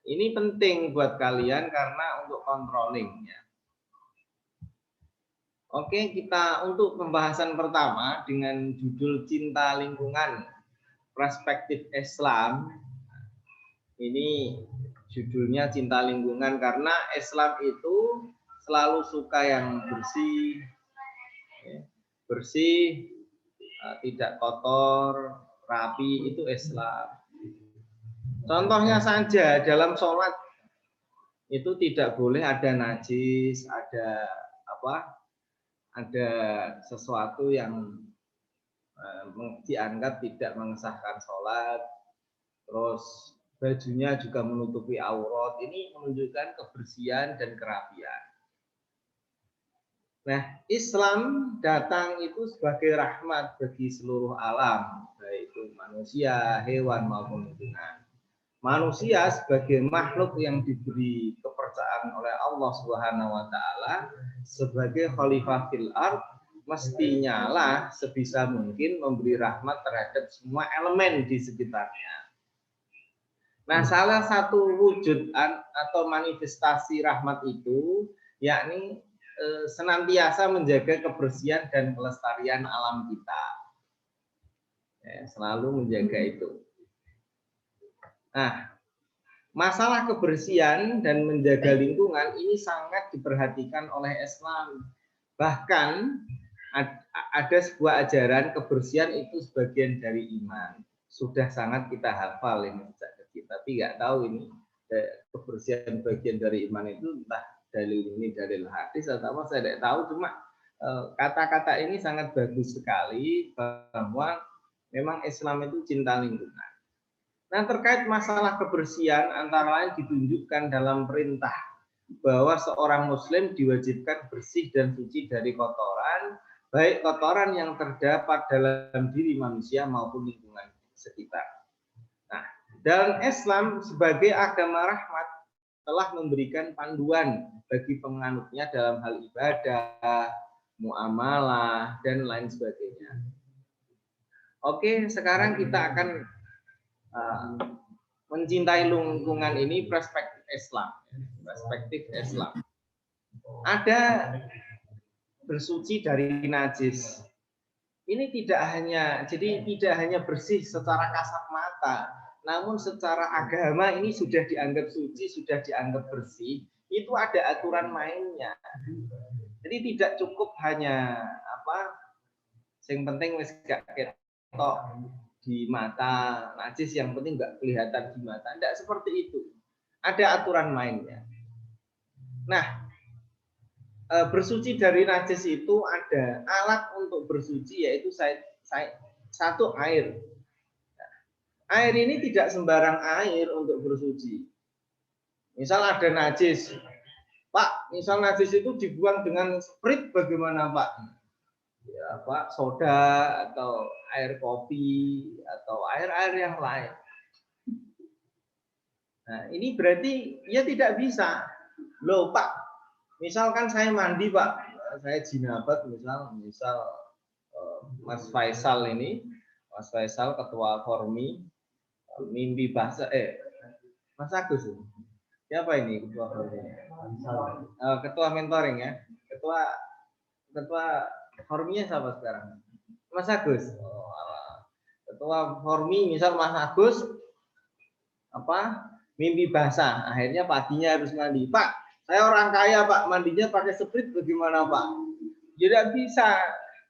Ini penting buat kalian karena untuk controllingnya. Oke, kita untuk pembahasan pertama dengan judul Cinta Lingkungan, Perspektif Islam. Ini judulnya Cinta Lingkungan karena Islam itu selalu suka yang bersih, tidak kotor, rapi, itu Islam. Contohnya saja dalam sholat itu tidak boleh ada najis, ada sesuatu yang dianggap tidak mengesahkan sholat, terus bajunya juga menutupi aurat. Ini menunjukkan kebersihan dan kerapian. Nah, Islam datang itu sebagai rahmat bagi seluruh alam, baik itu manusia, hewan maupun lingkungan. Manusia sebagai makhluk yang diberi kepercayaan oleh Allah Subhanahu wa taala sebagai khalifah fil ard, mestinya lah sebisa mungkin memberi rahmat terhadap semua elemen di sekitarnya. Nah, salah satu wujud atau manifestasi rahmat itu yakni senantiasa menjaga kebersihan dan kelestarian alam kita. Selalu menjaga itu. Nah, masalah kebersihan dan menjaga lingkungan ini sangat diperhatikan oleh Islam. Bahkan ada sebuah ajaran kebersihan itu sebagian dari iman. Sudah sangat kita hafal ini sejak kecil, tapi nggak tahu ini kebersihan bagian dari iman itu entah dalil ini dalil hadis atau apa saya tidak tahu, cuma kata-kata ini sangat bagus sekali bahwa memang Islam itu cinta lingkungan. Nah, terkait masalah kebersihan antara lain ditunjukkan dalam perintah bahwa seorang muslim diwajibkan bersih dan suci dari kotoran, baik kotoran yang terdapat dalam diri manusia maupun lingkungan sekitar. Nah, dalam Islam sebagai agama rahmat telah memberikan panduan bagi penganutnya dalam hal ibadah, muamalah, dan lain sebagainya. Oke, sekarang kita akan mencintai lingkungan ini perspektif Islam. Ada bersuci dari najis. Ini tidak hanya bersih secara kasat mata, namun secara agama ini sudah dianggap suci, sudah dianggap bersih. Itu ada aturan mainnya. Jadi tidak cukup hanya yang penting wis gak ketok di mata najis, yang penting nggak kelihatan di mata. Tidak seperti itu. Ada aturan mainnya. Nah, bersuci dari najis itu ada alat untuk bersuci, yaitu satu air. Nah, air ini tidak sembarang air untuk bersuci. Misal ada najis, Pak, misal najis itu dibuang dengan sprit, bagaimana Pak? Ya, Pak, soda atau air kopi atau air-air yang lain. Nah, ini berarti ya tidak bisa. Loh Pak, misalkan saya mandi Pak, saya jinabat misal Mas Faisal ini, Mas Faisal ketua Formi, mimpi bahasa Mas Agus, siapa ini ketua Formi? Ketua mentoring ya, ketua Forminya siapa sekarang? Mas Agus. Ketua Formi misal Mas Agus mimpi basah, akhirnya paginya harus mandi. Pak, saya orang kaya Pak, mandinya pakai sprit bagaimana Pak? Tidak bisa,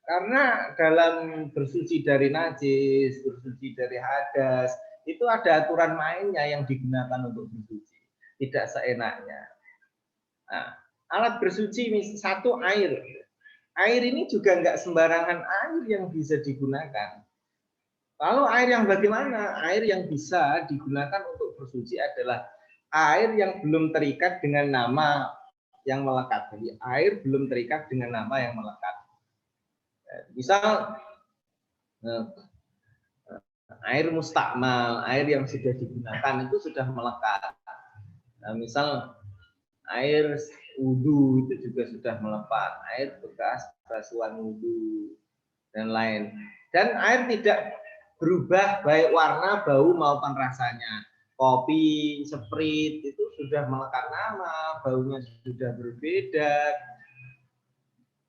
karena dalam bersuci dari najis, bersuci dari hadas, itu ada aturan mainnya yang digunakan untuk bersuci, tidak seenaknya. Nah, alat bersuci satu air. Air ini juga nggak sembarangan air yang bisa digunakan. Lalu air yang bagaimana? Air yang bisa digunakan untuk bersuci adalah air yang belum terikat dengan nama yang melekat. Jadi air belum terikat dengan nama yang melekat. Misal air mustakmal, air yang sudah digunakan itu sudah melekat. Nah, misal air wudhu itu juga sudah melekat, air bekas basuhan wudhu dan lain. Dan air tidak berubah baik warna, bau maupun rasanya. kopi, Sprite itu sudah melekat nama, baunya sudah berbeda.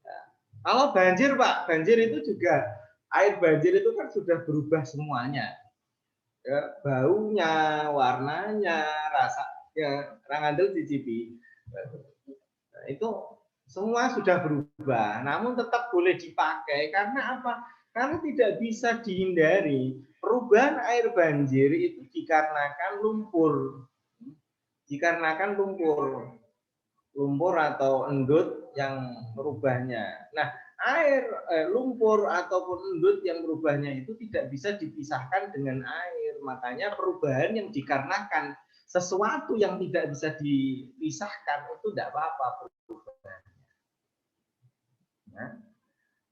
Nah, kalau banjir Pak, banjir itu juga air banjir itu kan sudah berubah semuanya. Ya, baunya, warnanya, rasanya, rangandel cicipi. Nah, itu semua sudah berubah, namun tetap boleh dipakai karena apa? Karena tidak bisa dihindari. Perubahan air banjir itu dikarenakan lumpur. Dikarenakan lumpur atau endut yang merubahnya. Nah, lumpur ataupun endut yang merubahnya itu tidak bisa dipisahkan dengan air. Makanya perubahan yang dikarenakan sesuatu yang tidak bisa dipisahkan itu tidak apa-apa.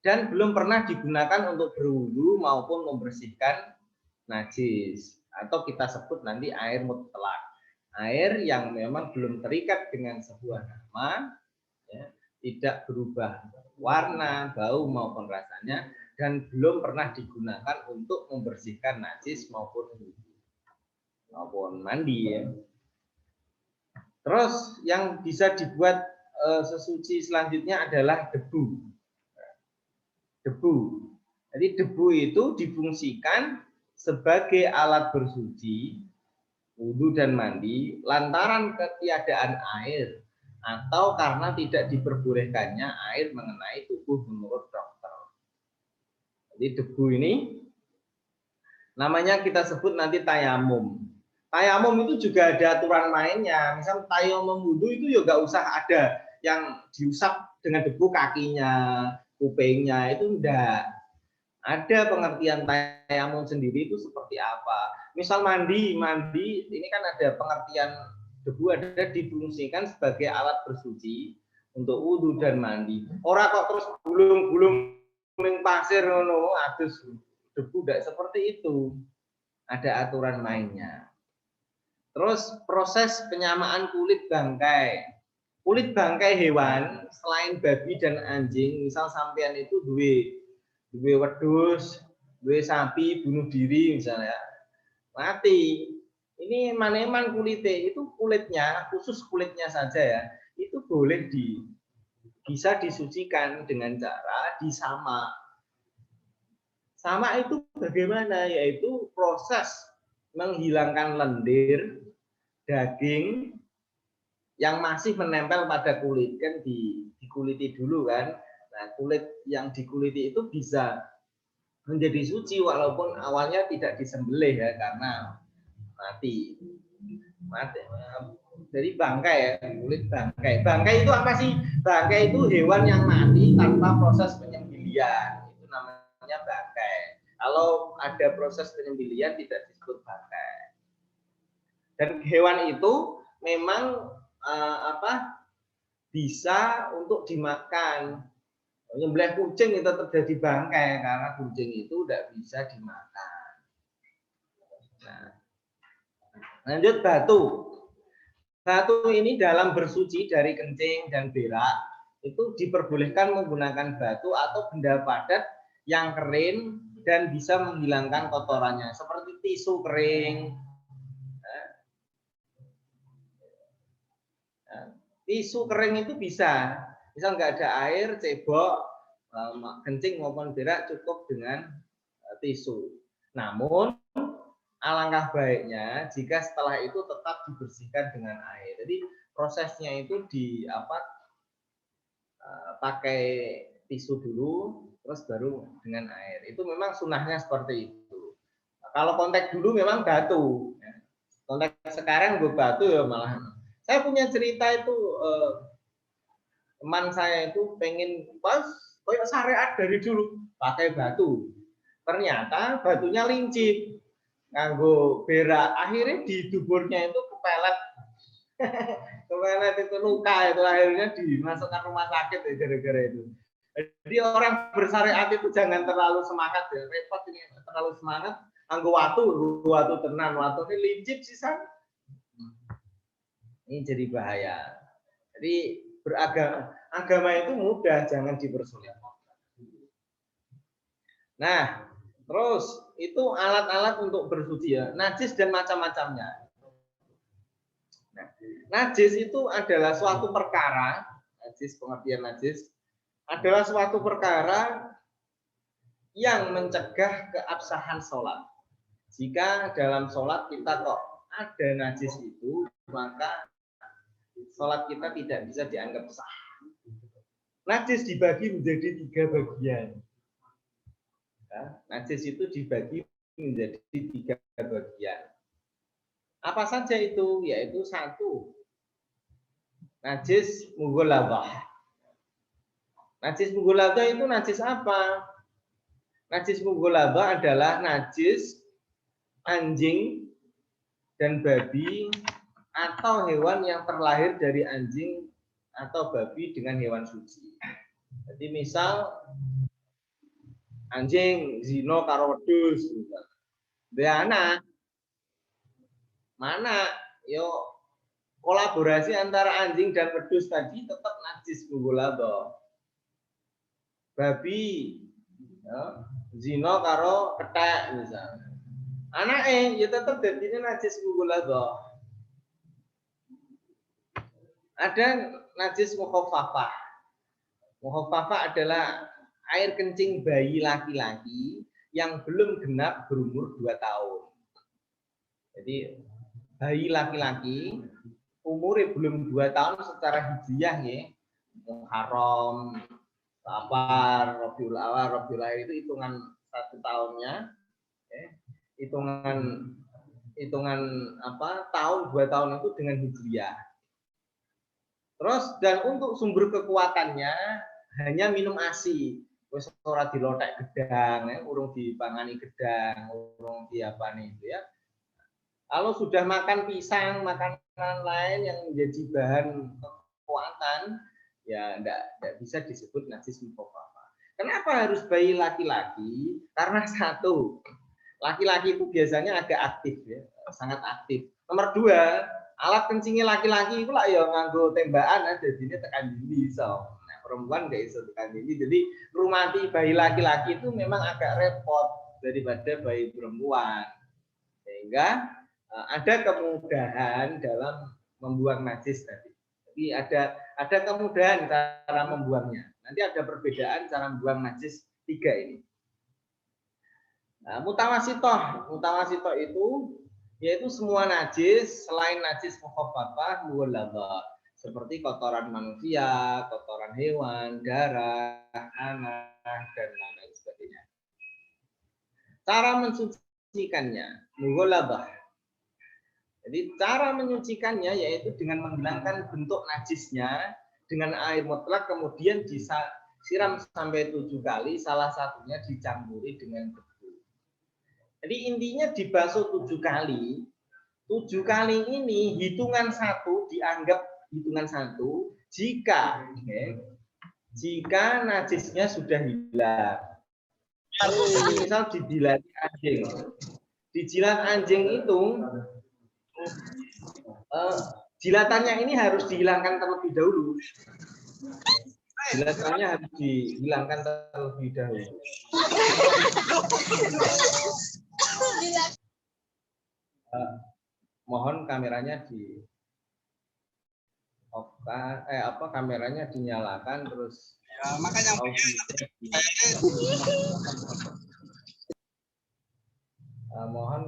Dan belum pernah digunakan untuk berwudu maupun membersihkan najis, atau kita sebut nanti air mutlak, air yang memang belum terikat dengan sebuah nama, ya, tidak berubah warna, bau maupun rasanya, dan belum pernah digunakan untuk membersihkan najis maupun mandi, ya. Terus yang bisa dibuat sesuci selanjutnya adalah debu. Jadi debu itu difungsikan sebagai alat bersuci, wudu dan mandi lantaran ketiadaan air atau karena tidak diperbolehkannya air mengenai tubuh menurut dokter. Jadi debu ini namanya kita sebut nanti tayamum. Tayamum itu juga ada aturan mainnya. Misal tayamum wudu itu ya nggak usah ada yang diusap dengan debu kakinya, kupingnya, itu enggak. Ada pengertian tayamum sendiri itu seperti apa. Misal mandi ini kan ada pengertian debu ada difungsikan sebagai alat bersuci untuk wudu dan mandi. Orang kok terus gulung-gulung pasir ngono adus debu, tidak seperti itu. Ada aturan mainnya. Terus proses penyamaan kulit bangkai. Kulit bangkai hewan selain babi dan anjing, misal sampean itu duwe wedhus, duwe sapi bunuh diri misalnya, mati. Ini maneman kulitnya, itu kulitnya, khusus kulitnya saja ya, itu boleh bisa disucikan dengan cara disamak. Samak itu bagaimana? Yaitu proses menghilangkan lendir, daging yang masih menempel pada kulit, kan dikuliti dulu kan. Nah, kulit yang dikuliti itu bisa menjadi suci walaupun awalnya tidak disembelih ya karena mati. Jadi bangkai ya, kulit bangkai. Bangkai itu apa sih? Bangkai itu hewan yang mati tanpa proses penyembelihan. Itu namanya bangkai. Kalau ada proses penyembelihan tidak disebut bangkai. Dan hewan itu memang bisa untuk dimakan. Nyembelih kucing itu terjadi bangkai karena kucing itu tidak bisa dimakan. Nah, lanjut batu. Batu ini dalam bersuci dari kencing dan berak itu diperbolehkan menggunakan batu atau benda padat yang kering dan bisa menghilangkan kotorannya seperti tisu kering. Tisu kering itu bisa, misal nggak ada air, cebok, kencing maupun berak cukup dengan tisu. Namun alangkah baiknya jika setelah itu tetap dibersihkan dengan air. Jadi prosesnya itu pakai tisu dulu, terus baru dengan air. Itu memang sunahnya seperti itu. Kalau kontak dulu memang batu. Kontak sekarang gue batu ya malah. Saya punya cerita itu teman saya itu pengen pas kayak syariat dari dulu pakai batu. Ternyata batunya lincip. Nganggo berak, akhirnya di duburnya itu kepelet. Kepelet itu luka, itu akhirnya dimasukkan rumah sakit ya gara-gara itu. Jadi orang bersyariat itu jangan terlalu semangat ya, repot ini terlalu semangat. Nganggo watu tenan, watu ini lincip sisa. Ini jadi bahaya. Jadi agama itu mudah, jangan dipersulit. Nah, terus itu alat-alat untuk bersuci ya, najis dan macam-macamnya. Nah, najis itu adalah suatu perkara, najis, pengertian najis adalah suatu perkara yang mencegah keabsahan sholat. Jika dalam sholat kita kok ada najis itu, maka sholat kita tidak bisa dianggap sah. Najis dibagi menjadi 3 bagian. Ya, najis itu dibagi menjadi 3 bagian. Apa saja itu? Yaitu 1, najis mughaladzah. Najis mughaladzah itu najis apa? Najis mughaladzah adalah najis anjing dan babi atau hewan yang terlahir dari anjing atau babi dengan hewan suci. Jadi misal anjing zina karo wedhus, dia anak mana yo kolaborasi antara anjing dan wedhus tadi tetap najis mughaladzah. Babi ya, zina karo kethek misalnya. Anake ya tetap dadine najis mughaladzah. Ada najis mukhaffafah. Mukhaffafah adalah air kencing bayi laki-laki yang belum genap berumur 2 tahun. Jadi bayi laki-laki umurnya belum 2 tahun secara hijriah ya. Muharram, Safar, Rabiul Awal, Rabiul Akhir itu hitungan 1 tahunnya. Hitungan apa? Tahun 2 tahun itu dengan hijriah. Terus dan untuk sumber kekuatannya hanya minum ASI. Wis ora dilotek gedang, ya, urung dipangani gedang, urung diapani itu ya. Kalau sudah makan pisang, makanan lain yang menjadi bahan kekuatan, ya enggak bisa disebut najis mukhaffafah. Kenapa harus bayi laki-laki? Karena 1, laki-laki itu biasanya agak aktif ya, sangat aktif. Nomor 2, alat kencingnya laki-laki itu lah ya nganggo tembakan ada dini tekan dini so. Nah, perempuan nggak bisa tekan dini. Jadi rumati bayi laki-laki itu memang agak repot daripada bayi perempuan. Sehingga ada kemudahan dalam membuang najis tadi. Jadi ada kemudahan cara membuangnya. Nanti ada perbedaan cara membuang najis 3 ini. Nah, mutawasitoh itu yaitu semua najis selain najis mukhaffafah mughaladzah, seperti kotoran manusia, kotoran hewan, darah, anak, dan lain sebagainya. Cara mensucikannya mughaladzah. Jadi cara menyucikannya yaitu dengan menghilangkan bentuk najisnya dengan air mutlak, kemudian disiram sampai 7 kali, salah satunya dicampuri dengan debu. Jadi intinya dibasuh 7 kali. 7 kali ini hitungan 1 dianggap hitungan 1 jika najisnya sudah hilang. Misal dijilat anjing. Dijilat anjing itu jilatannya ini harus dihilangkan terlebih dahulu. Jilatannya harus dihilangkan terlebih dahulu. Mohon kameranya di kameranya dinyalakan terus ya, makanya mohon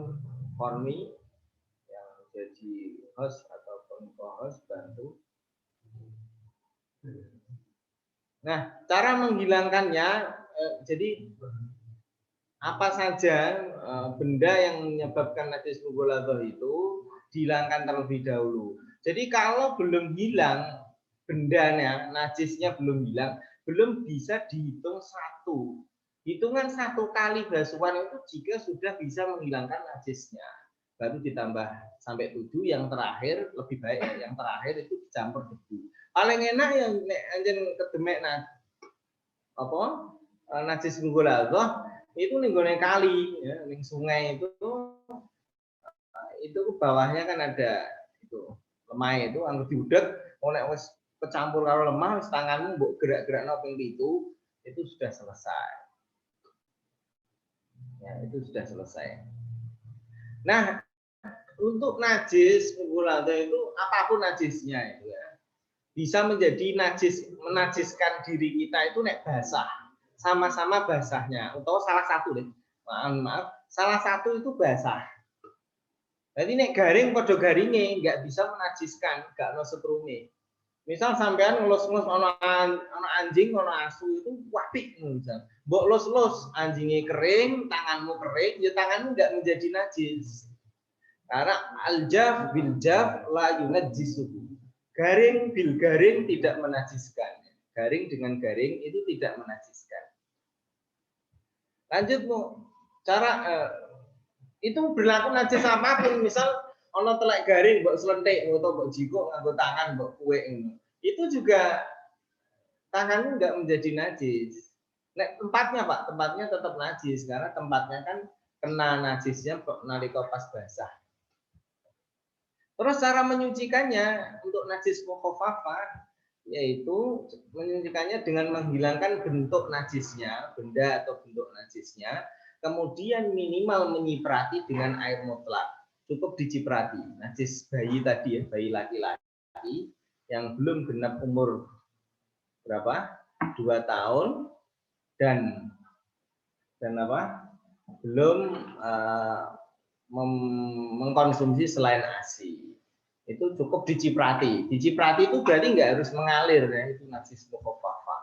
Kormi yang jadi host ataupun co-host bantu. Nah, cara menghilangkannya jadi apa saja benda yang menyebabkan najis mughaladzah itu dihilangkan terlebih dahulu. Jadi kalau belum hilang bendanya, najisnya belum hilang, belum bisa dihitung 1. Hitungan 1 kali basuhan itu jika sudah bisa menghilangkan najisnya. Baru ditambah sampai 7, yang terakhir lebih baik ya, yang terakhir itu dicampur debu. Paling enak yang anjen kedemek najis mughaladzah itu ning gone kali ya, ning sungai itu bawahnya kan ada itu lemah itu anggo diudek nek wis kecampur karo lemah wis tanganmu mbok gerak-gerakno ping 7 itu sudah selesai. Ya, itu sudah selesai. Nah, untuk najis mughalladhah itu apapun najisnya itu ya. Bisa menjadi menajiskan diri kita itu nek basah. Sama-sama basahnya. Atau salah satu deh. Maaf, salah satu itu basah. Jadi nek garing podo garinge nggak bisa menajiskan, nggak ono setrume. Misal sampean ngelus-ngelus ono anjing, ono asu itu apik misal. Mbok lus-lus anjingnya kering, tanganmu kering, ya tanganmu nggak menjadi najis. Karena al-jaf bil jaf la yunajjisuhu. Garing bil garing tidak menajiskan. Garing dengan garing itu tidak menajiskan. Lanjut Bu. Cara itu berlaku najis apapun, misal ono telek garing mbok slentik atau mbok jikuk nganggo tangan mbok kuek itu juga tanganmu nggak menjadi najis. Nek tempatnya Pak, tempatnya tetap najis karena tempatnya kan kena najisnya nalika pas basah. Terus cara menyucikannya untuk najis mukhafafah yaitu menyucikannya dengan menghilangkan bentuk najisnya, benda atau bentuk najisnya, kemudian minimal menyiprati dengan air mutlak. Cukup diciprati. Najis bayi tadi ya, bayi laki-laki yang belum genap umur berapa? 2 tahun dan apa? Belum mengkonsumsi selain ASI. Itu cukup diciprati. Diciprati itu berarti nggak harus mengalir ya, itu najis mukhafafah.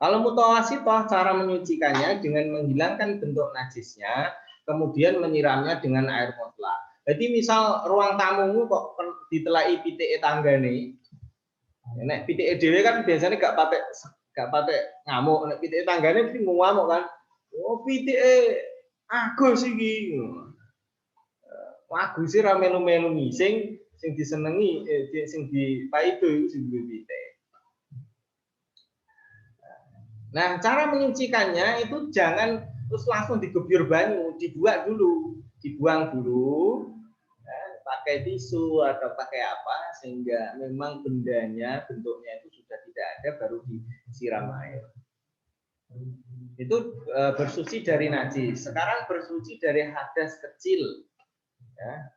Kalau mutawasithah cara menyucikannya dengan menghilangkan bentuk najisnya, kemudian menyiramnya dengan air mutlak. Jadi misal ruang tamumu kok ditelai pitike tanggane. Nek pitike dhewe kan biasanya gak pakai ngamuk, nek pitike tanggane mesti ngamuk kan. Oh pitike Agus iki. Agus ra melu-melu ngising sing disenengi sing dipaido iku sing duwe pitik. Nah, cara menyucikannya itu jangan terus langsung digebyur banyu, dibuang dulu ya, pakai tisu atau pakai apa sehingga memang bendanya bentuknya itu sudah tidak ada baru disiram air. Itu bersuci dari najis. Sekarang bersuci dari hadas kecil. Ya.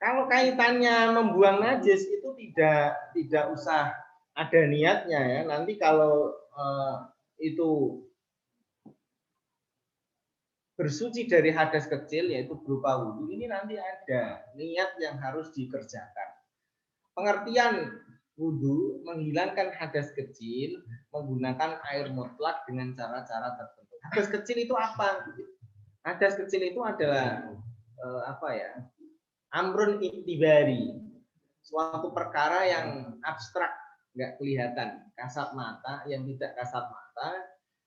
Kalau kaitannya membuang najis itu tidak usah ada niatnya ya. Nanti kalau itu bersuci dari hadas kecil yaitu berupa wudhu, ini nanti ada niat yang harus dikerjakan. Pengertian wudhu menghilangkan hadas kecil menggunakan air mutlak dengan cara-cara tertentu. Hadas kecil itu apa? Hadas kecil itu adalah apa ya? Amrun iktibari, suatu perkara yang abstrak, nggak kelihatan, kasat mata, yang tidak kasat mata,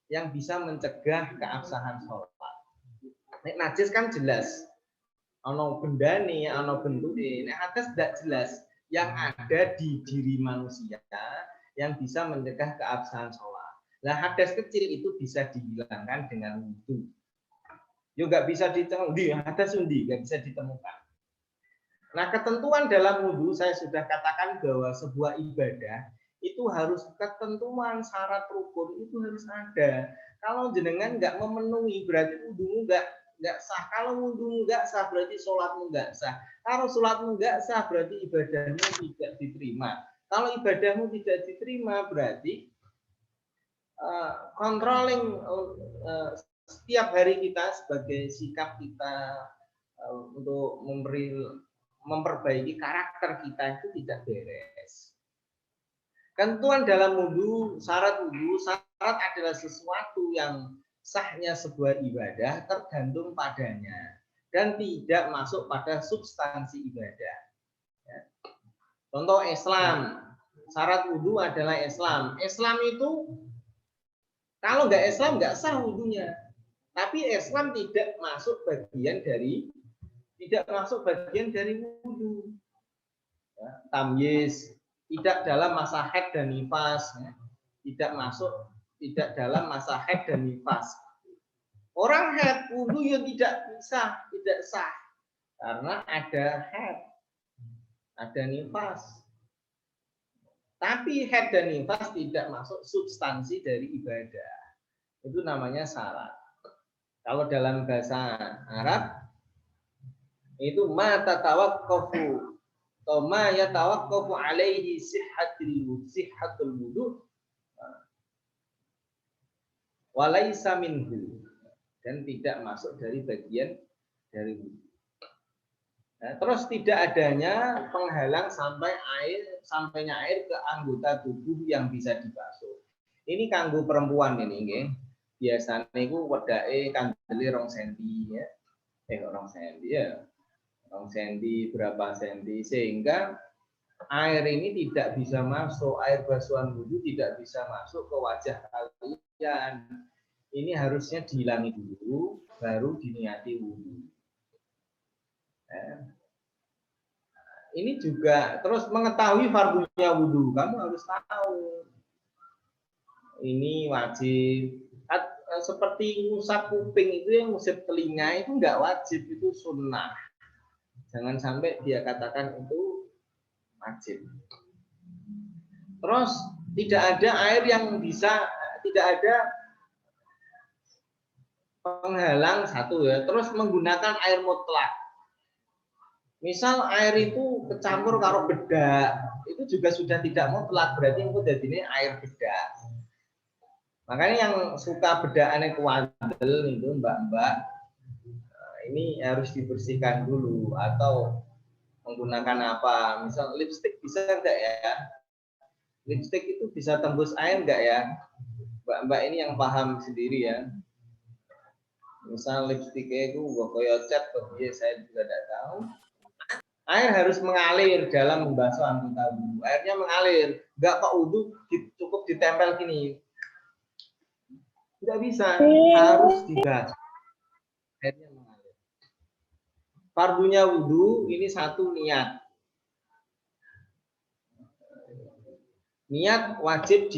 yang bisa mencegah keabsahan sholat. Nek najis kan jelas, ono bendane, ono bentuke. Nek hadas tidak jelas, yang ada di diri manusia yang bisa mencegah keabsahan sholat. Nah hadas kecil itu bisa dihilangkan dengan wudhu. Juga bisa ditemukan, hadas undi nggak bisa ditemukan. Nah, ketentuan dalam wudhu saya sudah katakan bahwa sebuah ibadah itu harus ketentuan syarat rukun itu harus ada. Kalau jenengan nggak memenuhi berarti wudhumu nggak sah. Kalau wudhumu nggak sah berarti sholatmu nggak sah. Kalau sholatmu nggak sah berarti ibadahmu tidak diterima. Kalau ibadahmu tidak diterima berarti controlling setiap hari kita sebagai sikap kita untuk memperbaiki karakter kita itu tidak beres. Ketentuan dalam wudhu, syarat adalah sesuatu yang sahnya sebuah ibadah tergantung padanya dan tidak masuk pada substansi ibadah. Ya. Contoh Islam, syarat wudhu adalah Islam. Islam itu kalau nggak Islam nggak sah wudhunya. Tapi Islam tidak masuk bagian dari wudhu. Ya, tamyiz tidak dalam masa haid dan nifas, ya. tidak dalam masa haid dan nifas. Orang haid wudhu yang tidak sah karena ada haid, ada nifas. Tapi haid dan nifas tidak masuk substansi dari ibadah. Itu namanya syarat. Kalau dalam bahasa Arab Itu ma tatawaqqafu atau ma yatawaqqafu alaihi sihhatul wudu walaisa minhu, dan tidak masuk dari bagian dari wudu. Nah, terus tidak adanya penghalang sampainya air ke anggota tubuh yang bisa dibasuh. Ini kanggo perempuan ini nggih. Biasanya itu wedake kandele 2 cm ya. 2 cm ya. 2 cm berapa senti, sehingga air ini tidak bisa masuk, air basuhan wudu tidak bisa masuk ke wajah kalian. Ini harusnya dihilangi dulu, baru diniati wudu. Ini juga terus mengetahui fardunya wudu, kamu harus tahu. Ini wajib. Seperti ngusap kuping itu, yang ngusap telinga itu enggak wajib, itu sunnah. Jangan sampai dia katakan itu wajib. Terus tidak ada air yang bisa, tidak ada penghalang satu ya. Terus menggunakan air mutlak. Misal air itu kecampur karo bedak, itu juga sudah tidak mutlak, berarti itu jadinya air bedak. Makanya yang suka bedakane kuandel itu mbak-mbak, ini harus dibersihkan dulu, atau menggunakan apa? Misal lipstik bisa enggak ya? Lipstik itu bisa tembus air enggak ya? Mbak-mbak ini yang paham sendiri ya. Misal lipstiknya itu kayak cat, saya juga tidak tahu. Air harus mengalir dalam membasuh anggota wudu. Airnya mengalir, enggak kok wudu cukup ditempel gini. Tidak bisa, harus dibasuh. Airnya mengalir. Fardunya wudu ini satu, niat. Niat wajib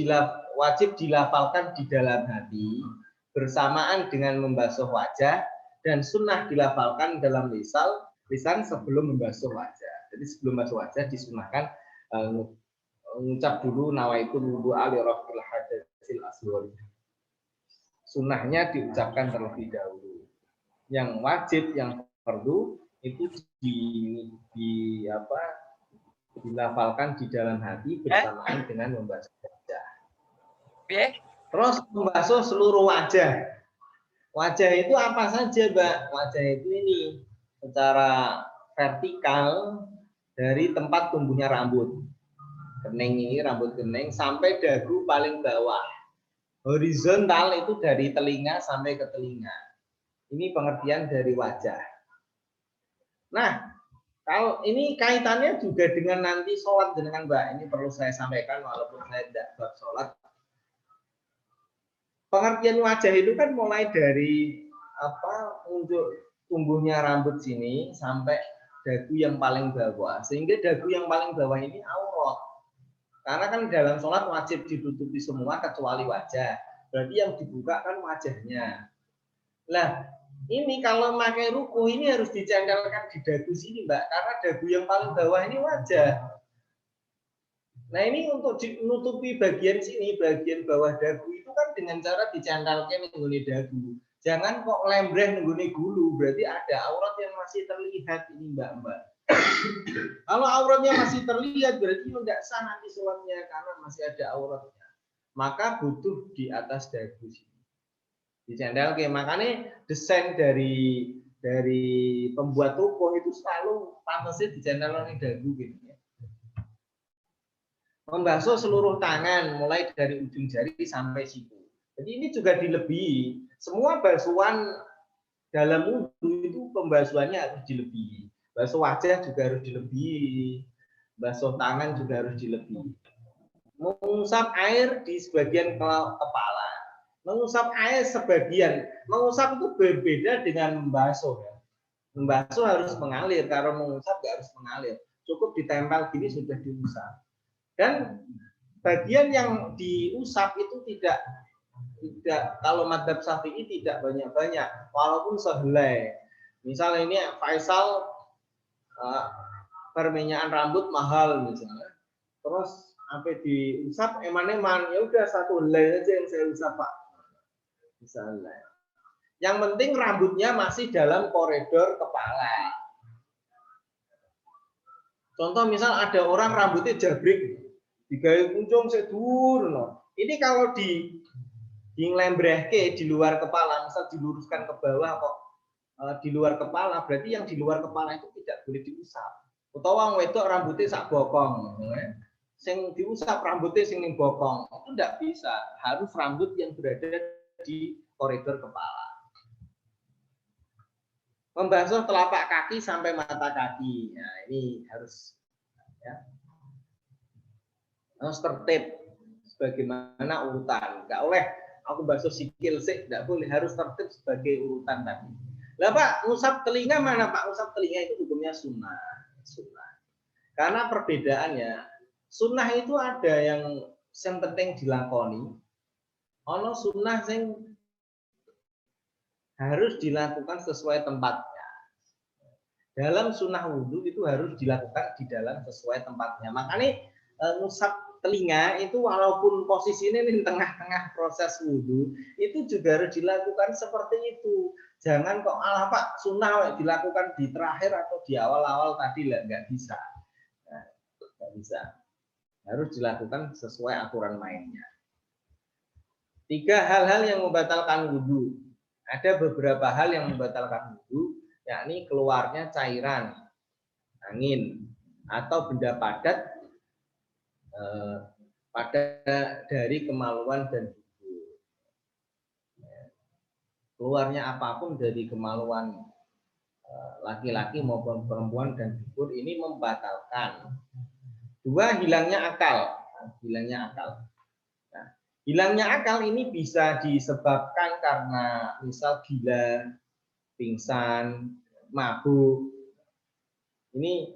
dilafalkan di dalam hati bersamaan dengan membasuh wajah, dan sunnah dilafalkan dalam lisan sebelum membasuh wajah. Jadi sebelum membasuh wajah disunahkan mengucap dulu nawaitu wudu'a li raf'il hadatsil asghar. Sunnahnya diucapkan terlebih dahulu. Yang wajib, yang fardu itu dilafalkan di dalam hati bersamaan dengan membasuh wajah. Terus membasuh seluruh wajah. Wajah itu apa saja, Mbak? Wajah itu ini secara vertikal dari tempat tumbuhnya rambut kening, ini rambut kening sampai dagu paling bawah. Horizontal itu dari telinga sampai ke telinga. Ini pengertian dari wajah. Nah, kalau ini kaitannya juga dengan nanti sholat dengan Mbak. Ini perlu saya sampaikan walaupun saya tidak bab sholat. Pengertian wajah itu kan mulai dari untuk tumbuhnya rambut sini sampai dagu yang paling bawah, sehingga dagu yang paling bawah ini aurat. Karena kan dalam sholat wajib ditutupi semua kecuali wajah. Berarti yang dibuka kan wajahnya. Lah, ini kalau pakai ruku ini harus dicendelkan di dagu sini, Mbak, karena dagu yang paling bawah ini wajah. Nah, ini untuk menutupi bagian sini, bagian bawah dagu itu kan dengan cara dicentelkan nggone dagu. Jangan kok lembreh nggone gulu, berarti ada aurat yang masih terlihat ini, Mbak. Kalau auratnya masih terlihat berarti tidak sah nanti sholatnya karena masih ada auratnya. Maka butuh di atas dagu sini. Dicentelkan. Makanya desain dari pembuat ruko itu selalu pantasnya dicentelkan di dagu gitu ya. Membasuh seluruh tangan mulai dari ujung jari sampai siku. Jadi ini juga dilebihi. Semua basuhan dalam wudu itu pembasuhannya harus dilebihi. Basuh wajah juga harus dilebihi. Basuh tangan juga harus dilebihi. Mengusap air di sebagian kepala. Mengusap air sebagian. Mengusap itu berbeda dengan membasuh. Ya. Membasuh harus mengalir. Kalau mengusap nggak harus mengalir. Cukup ditempel gini sudah diusap. Dan bagian yang diusap itu tidak kalau madzhab Syafi'i tidak banyak-banyak, walaupun sehelai. Misalnya ini Faisal perminyakan rambut mahal misalnya, terus sampai diusap eman-eman, ya udah satu helai aja yang saya usap Pak, misalnya. Yang penting rambutnya masih dalam koridor kepala. Contoh misal ada orang rambutnya jabrik, digawe kuncung sedur, no. Ini kalau di ngelembrehke di luar kepala, misal diluruskan ke bawah kok di luar kepala, berarti yang di luar kepala itu tidak boleh diusap. Utawa wedok rambutnya sak bokong, sing diusap rambutnya sing ning bokong, itu tidak bisa. Harus rambut yang berada di koridor kepala. Membasuh telapak kaki sampai mata kaki. Nah, ini harus ya, harus tertib sebagaimana urutan. Enggak oleh aku basuh sikil sih, enggak boleh, harus tertib sebagai urutan tadi. Lah Pak, ngusap telinga mana Pak? Ngusap telinga itu hukumnya sunnah. Sunnah. Karena perbedaannya, sunnah itu ada yang penting dilakoni, ono sunnah yang harus dilakukan sesuai tempatnya. Dalam sunnah wudhu itu harus dilakukan di dalam sesuai tempatnya. Makanya ngusap telinga itu walaupun posisinya di tengah-tengah proses wudhu, itu juga harus dilakukan seperti itu. Jangan kok alah Pak sunnah dilakukan di terakhir atau di awal-awal tadi lah, nggak bisa. Nah, nggak bisa. Harus dilakukan sesuai aturan mainnya. 3 hal-hal yang membatalkan wudhu. Ada beberapa hal yang membatalkan wudhu, yakni keluarnya cairan, angin, atau benda padat dari kemaluan dan dubur. Keluarnya apapun dari kemaluan laki-laki maupun perempuan dan dubur ini membatalkan. 2, hilangnya akal. Hilangnya akal. Nah, hilangnya akal ini bisa disebabkan karena misal gila, pingsan, mabuk. Ini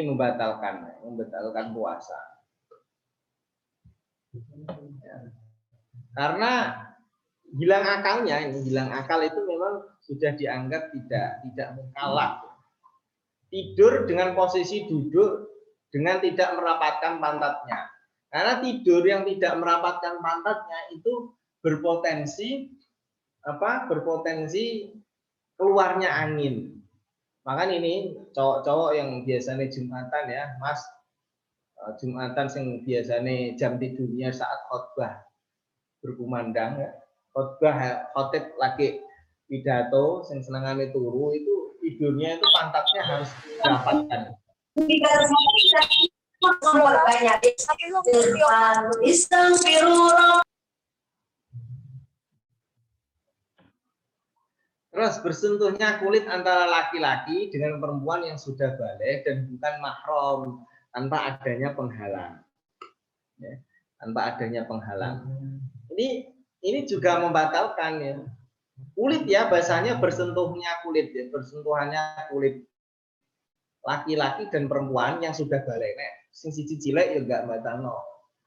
membatalkan puasa. Ya. Karena hilang akalnya, hilang akal itu memang sudah dianggap tidak mukallaf. Tidur dengan posisi duduk dengan tidak merapatkan pantatnya. Karena tidur yang tidak merapatkan pantatnya itu berpotensi keluarnya angin. Makanya ini cowok-cowok yang biasanya Jumatan ya, Mas, Jumatan yang biasanya jam tidurnya saat khotbah berkumandang ya. Khotib lagi pidato sing senengane turu itu tidurnya itu pantatnya harus dirapatkan. Terus bersentuhnya kulit antara laki-laki dengan perempuan yang sudah balik dan bukan mahram tanpa adanya penghalang. Ya, tanpa adanya penghalang. Ini juga membatalkan ya. Kulit ya bahasanya bersentuhnya kulit ya, bersentuhannya kulit laki-laki dan perempuan yang sudah balik. Sing siji cilik ya enggak batalno.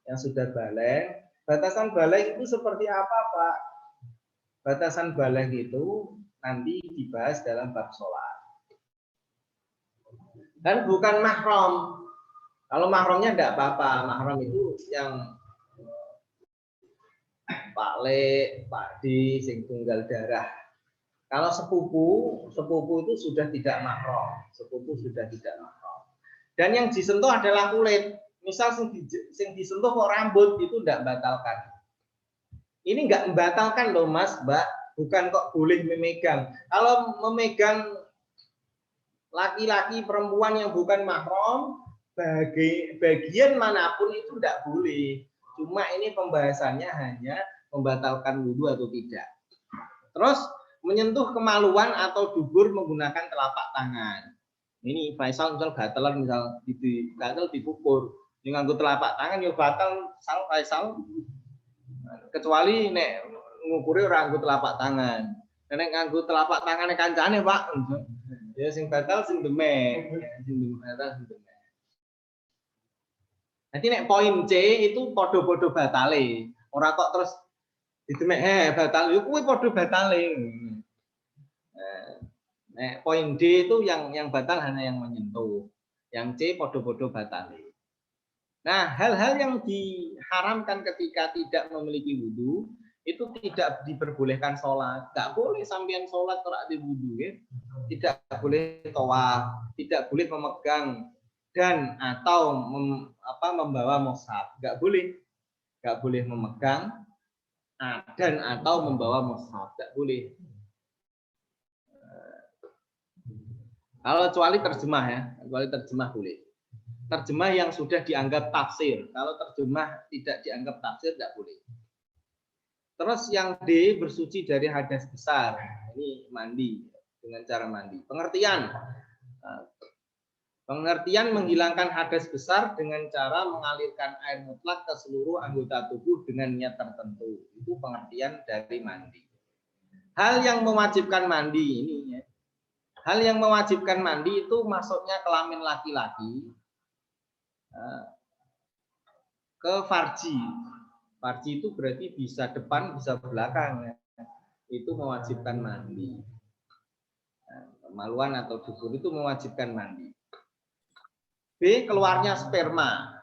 Yang sudah balik, batasan balik itu seperti apa, Pak? Batasan balik itu nanti dibahas dalam bab sholat. Dan bukan mahram. Kalau mahramnya enggak apa-apa. Mahram itu yang Pak Le, Pak Di, sing tunggal darah. Kalau sepupu itu sudah tidak mahram. Sepupu sudah tidak mahram. Dan yang disentuh adalah kulit. Misal sing disentuh kok rambut itu enggak batalkan. Ini enggak membatalkan loh Mas, Mbak. Bukan kok boleh memegang. Kalau memegang laki-laki perempuan yang bukan mahram, bagian manapun itu enggak boleh. Cuma ini pembahasannya hanya membatalkan wudhu atau tidak. Terus menyentuh kemaluan atau dubur menggunakan telapak tangan. Ini Faisal misal gatelan misal gatel dipukul, yang nganggo telapak tangan ya batal Faisal. Kecuali nek ngukure ora nganggo telapak tangan. Nek nganggo telapak tangane kancane, Pak. Ya sing batal sing demek. Sing batal sing demek. Nanti nek poin C itu podo-podo batale. Ora kok terus didemek batal yo kuwi podo batale. Nek poin D itu yang batal hanya yang menyentuh. Yang C podo-podo batale. Nah, hal-hal yang diharamkan ketika tidak memiliki wudhu itu tidak diperbolehkan sholat. Nggak boleh sampean sholat ora di wudu, ya. Tidak boleh tawaf, tidak boleh memegang dan atau membawa mushaf. Nggak boleh memegang dan atau membawa mushaf. Nggak boleh. Kalau kecuali terjemah ya, kecuali terjemah boleh. Terjemah yang sudah dianggap tafsir. Kalau terjemah tidak dianggap tafsir, tidak boleh. Terus yang D, bersuci dari hadas besar. Ini mandi dengan cara mandi. Pengertian. Pengertian menghilangkan hadas besar dengan cara mengalirkan air mutlak ke seluruh anggota tubuh dengan niat tertentu. Itu pengertian dari mandi. Hal yang mewajibkan mandi ini ya. Hal yang mewajibkan mandi itu masuknya kelamin laki-laki ke farji. Farji itu berarti bisa depan, bisa belakang. Ya. Itu mewajibkan mandi. Kemaluan atau dubur itu mewajibkan mandi. B, keluarnya sperma.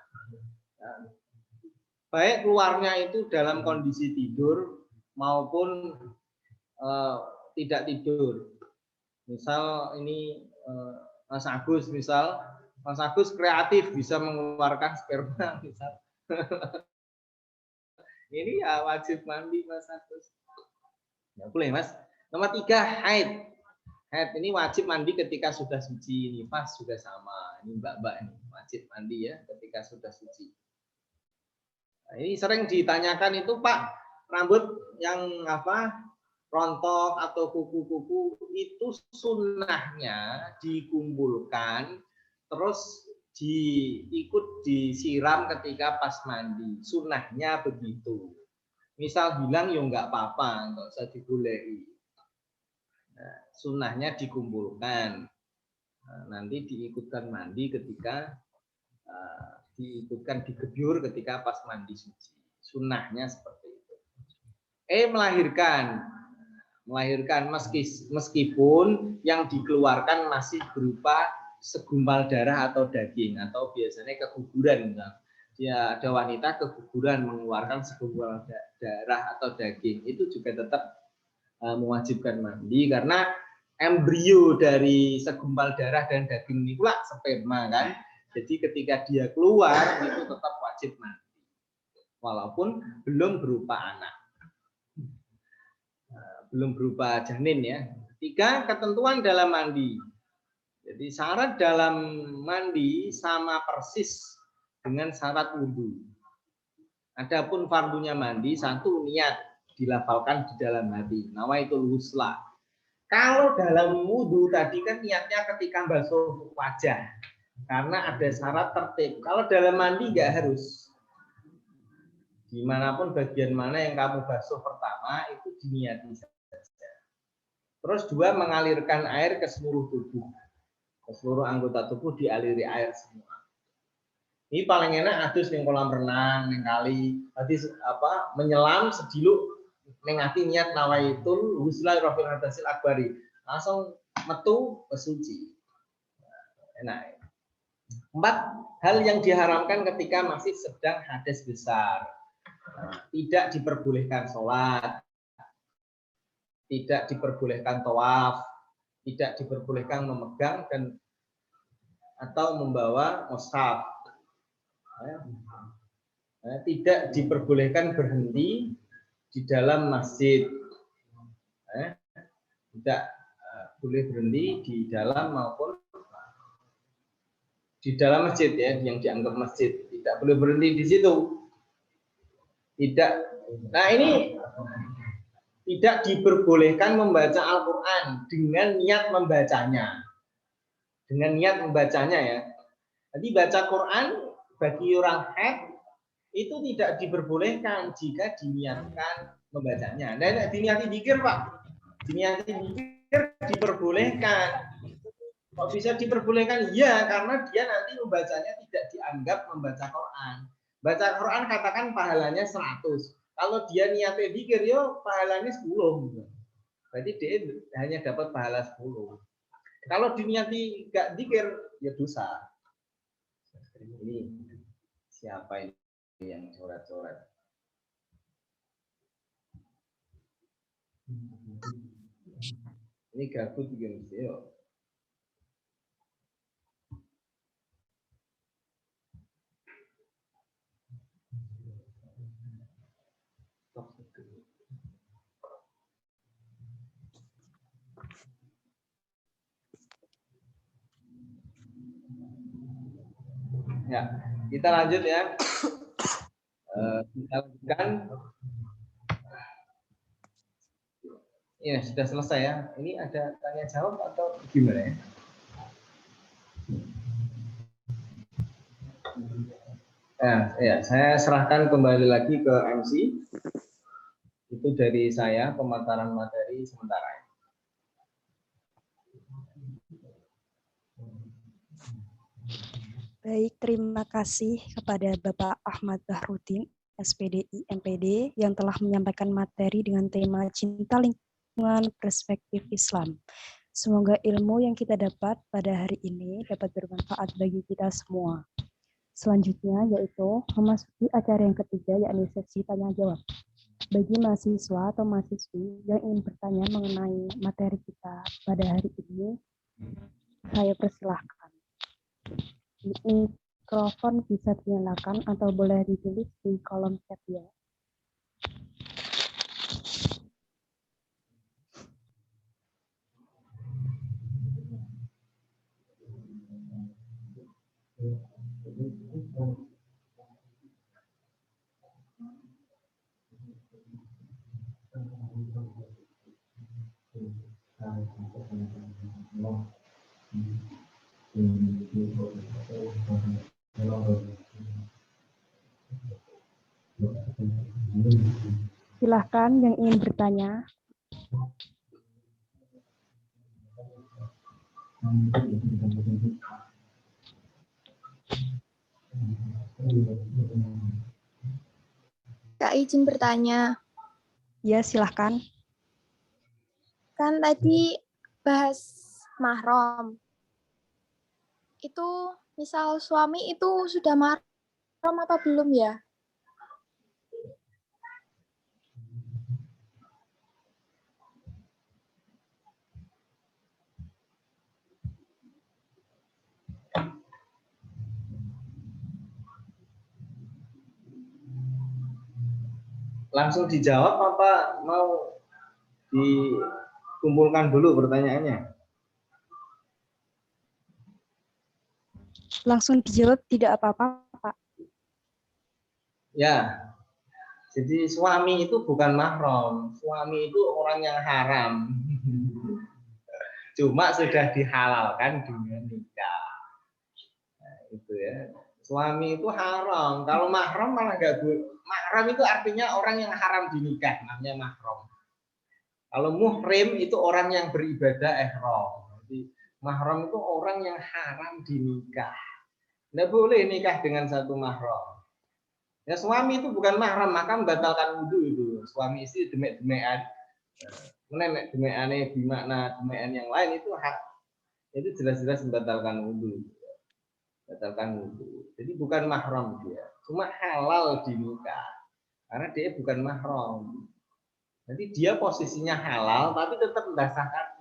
Baik keluarnya itu dalam kondisi tidur maupun tidak tidur. Misal ini Mas Agus, misal Mas Agus kreatif bisa mengeluarkan sperma, misal. Ini ya wajib mandi Mas Agus. Ya boleh Mas. Nomor 3, haid. Haid ini wajib mandi ketika sudah suci. Ini pas sudah sama. Ini mbak-mbak ini wajib mandi ya ketika sudah suci. Nah, ini sering ditanyakan itu Pak, rambut yang rontok atau kuku-kuku itu sunnahnya dikumpulkan terus ikut disiram ketika pas mandi. Sunnahnya begitu. Misal bilang ya nggak apa-apa, nggak usah digulai. Nah, sunnahnya dikumpulkan. Nah, nanti diikutkan mandi ketika diikutkan digebyur ketika pas mandi suci. Sunnahnya seperti itu. Melahirkan meskipun yang dikeluarkan masih berupa segumpal darah atau daging atau biasanya keguguran. Ya, ada wanita keguguran mengeluarkan segumpal darah atau daging, itu juga tetap mewajibkan mandi karena embrio dari segumpal darah dan daging ini pula sperma kan. Jadi ketika dia keluar itu tetap wajib mandi walaupun belum berupa anak. Belum berupa janin ya. 3, ketentuan dalam mandi. Jadi syarat dalam mandi sama persis dengan syarat wudhu. Adapun fardunya mandi, 1, niat dilafalkan di dalam hati. Nawaitul husla. Kalau dalam wudhu tadi kan niatnya ketika basuh wajah. Karena ada syarat tertib. Kalau dalam mandi nggak harus. Dimanapun bagian mana yang kamu basuh pertama itu diniati saja. Terus 2, mengalirkan air ke seluruh tubuh. Ke seluruh anggota tubuh dialiri air semua. Ini paling enak adus ning kolam renang, ning kali. Tadi menyelam sediluk ning ati niat nawaitul husla rafil hadasil akbari. Langsung metu bersuci. Enak. 4, hal yang diharamkan ketika masih sedang hadas besar. Tidak diperbolehkan sholat, tidak diperbolehkan tawaf, tidak diperbolehkan memegang dan atau membawa mushaf. Tidak diperbolehkan berhenti di dalam masjid. Tidak boleh berhenti di dalam maupun di dalam masjid ya, yang dianggap masjid. Tidak boleh berhenti di situ. Tidak. Nah ini tidak diperbolehkan membaca Al-Quran dengan niat membacanya. Dengan niat membacanya ya. Jadi baca Quran bagi orang haid itu tidak diperbolehkan jika diniatkan membacanya. Nah, diniati dzikir Pak. Diniati dzikir diperbolehkan. Kok bisa diperbolehkan? Ya, karena dia nanti membacanya tidak dianggap membaca Quran. Baca Quran katakan pahalanya 100. Kalau dia niatnya dzikir, yo pahalanya 10. Berarti dia hanya dapat pahala 10. Kalau diniati enggak dzikir, ya dosa. Ini siapa ini yang coret-coret? Ini gabut begini. Yuk. Ya, kita lanjut ya. Kita lanjutkan. Ya, sudah selesai ya. Ini ada tanya jawab atau gimana ya? Ya, saya serahkan kembali lagi ke MC. Itu dari saya, pemaparan materi sementara. Baik, terima kasih kepada Bapak Ahmad Bahrudin, SPDI MPD, yang telah menyampaikan materi dengan tema Cinta Lingkungan Perspektif Islam. Semoga ilmu yang kita dapat pada hari ini dapat bermanfaat bagi kita semua. Selanjutnya yaitu memasuki acara yang ketiga, yakni sesi tanya-jawab. Bagi mahasiswa atau mahasiswi yang ingin bertanya mengenai materi kita pada hari ini, saya persilahkan. Mikrofon bisa dinyalakan atau boleh ditulis di kolom chat ya. Silahkan yang ingin bertanya. Kak, izin bertanya. Ya, silahkan. Kan tadi bahas mahram. Itu misal suami itu sudah mahram apa belum ya? Langsung dijawab apa mau dikumpulkan dulu pertanyaannya? Langsung dijawab, tidak apa-apa, Pak. Ya, jadi suami itu bukan mahram. Suami itu orang yang haram. Cuma sudah dihalalkan dengan nikah. Nah, itu ya. Suami itu haram. Kalau mahram malah nggak boleh. Mahram itu artinya orang yang haram dinikah, namanya mahram. Kalau muhrim itu orang yang beribadah ihram. Jadi mahram itu orang yang haram dinikah. Nggak boleh nikah dengan satu mahram. Ya suami itu bukan mahram, maka membatalkan wudhu itu. Suami istri demek-demekan. Menemek demekannya bimakna demekan yang lain itu hak. Itu jelas-jelas membatalkan wudhu. Batalkan wudhu. Jadi bukan mahram dia. Cuma halal dinikah. Karena dia bukan mahram. Jadi dia posisinya halal, tapi tetap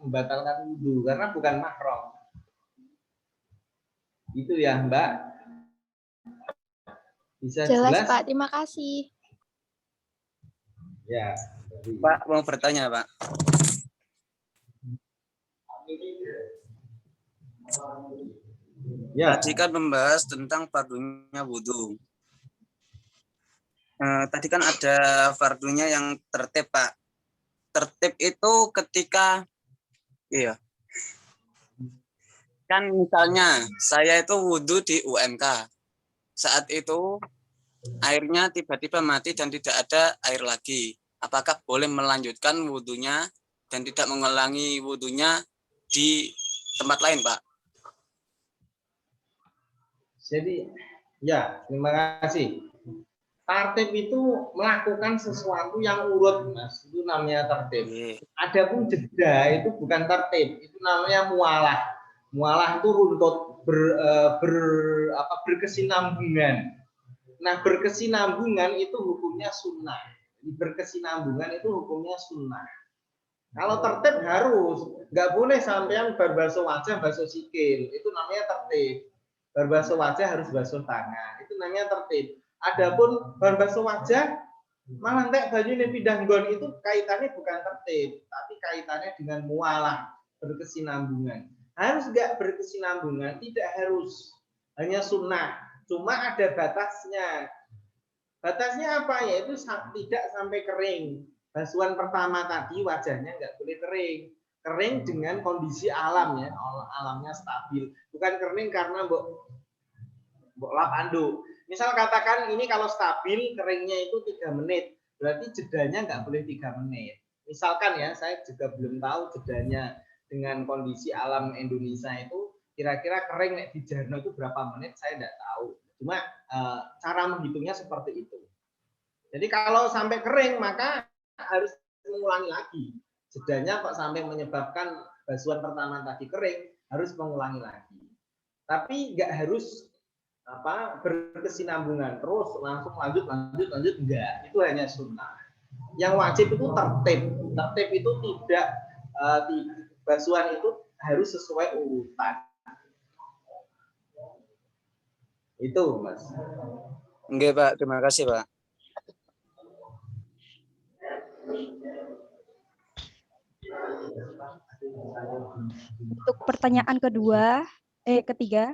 membatalkan wudhu karena bukan mahram. Itu ya Mbak. Bisa Jelas, jelas? Pak. Terima kasih. Ya. Pak, mau bertanya, Pak. Ya. Tadi kan membahas tentang fardunya wudhu. Tadi kan ada fardunya yang tertib, Pak. Tertib itu ketika, iya, kan misalnya saya itu wudhu di UMK. Saat itu airnya tiba-tiba mati dan tidak ada air lagi. Apakah boleh melanjutkan wudhunya dan tidak mengulangi wudhunya di tempat lain, Pak? Jadi, ya, terima kasih. Tertib itu melakukan sesuatu yang urut, Mas. Itu namanya tertib. Adapun jeda itu bukan tertib, itu namanya mualah. Mualah itu runtut berkesinambungan. Nah, berkesinambungan itu hukumnya sunnah. Berkesinambungan itu hukumnya sunnah. Kalau tertib harus, nggak boleh sampean berbasuh wajah, basuh sikil, itu namanya tertib. Berbasuh wajah harus basuh tangan, itu namanya tertib. Adapun berbasuh wajah, malah entek baju ini pindah nggon, itu kaitannya bukan tertib, tapi kaitannya dengan mualah, berkesinambungan. Harus nggak berkesinambungan? Tidak harus, hanya sunnah. Cuma ada batasnya. Batasnya apa? Yaitu tidak sampai kering. Basuhan pertama tadi wajahnya nggak boleh kering. Kering dengan kondisi alam ya, alamnya stabil. Bukan kering karena mbok lap anduk. Misal katakan ini kalau stabil keringnya itu 3 menit, berarti jedanya nggak boleh 3 menit. Misalkan ya, saya juga belum tahu jedanya dengan kondisi alam Indonesia itu kira-kira kering di Jarno itu berapa menit, saya nggak tahu. Cuma cara menghitungnya seperti itu. Jadi kalau sampai kering maka harus mengulangi lagi. Jedanya kok sampai menyebabkan basuhan pertama tadi kering, harus mengulangi lagi. Tapi nggak harus berkesinambungan terus langsung lanjut enggak. Itu hanya sunnah. Yang wajib itu tertib. Tertib itu tidak basuhan itu harus sesuai urutan. Itu, Mas. Oke, Pak. Terima kasih, Pak. Untuk pertanyaan ketiga,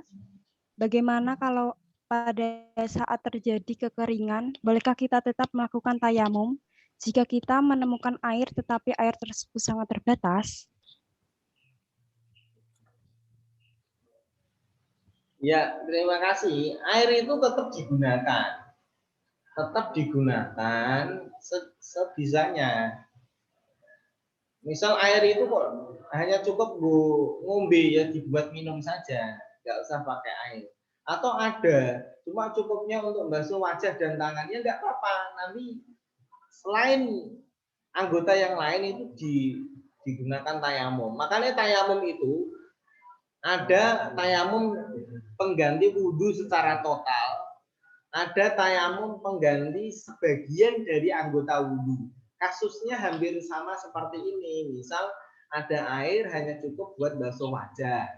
bagaimana kalau pada saat terjadi kekeringan, bolehkah kita tetap melakukan tayamum jika kita menemukan air tetapi air tersebut sangat terbatas? Ya, terima kasih. Air itu tetap digunakan. Tetap digunakan sebisanya. Misal air itu kok hanya cukup ngombe ya, dibuat minum saja, nggak usah pakai air. Atau ada, cuma cukupnya untuk basuh wajah dan tangan, ya nggak apa-apa. Nanti selain anggota yang lain itu digunakan tayamum. Makanya tayamum itu ada tayamum pengganti wudhu secara total, ada tayamum pengganti sebagian dari anggota wudhu. Kasusnya hampir sama seperti ini. Misal ada air hanya cukup buat basuh wajah.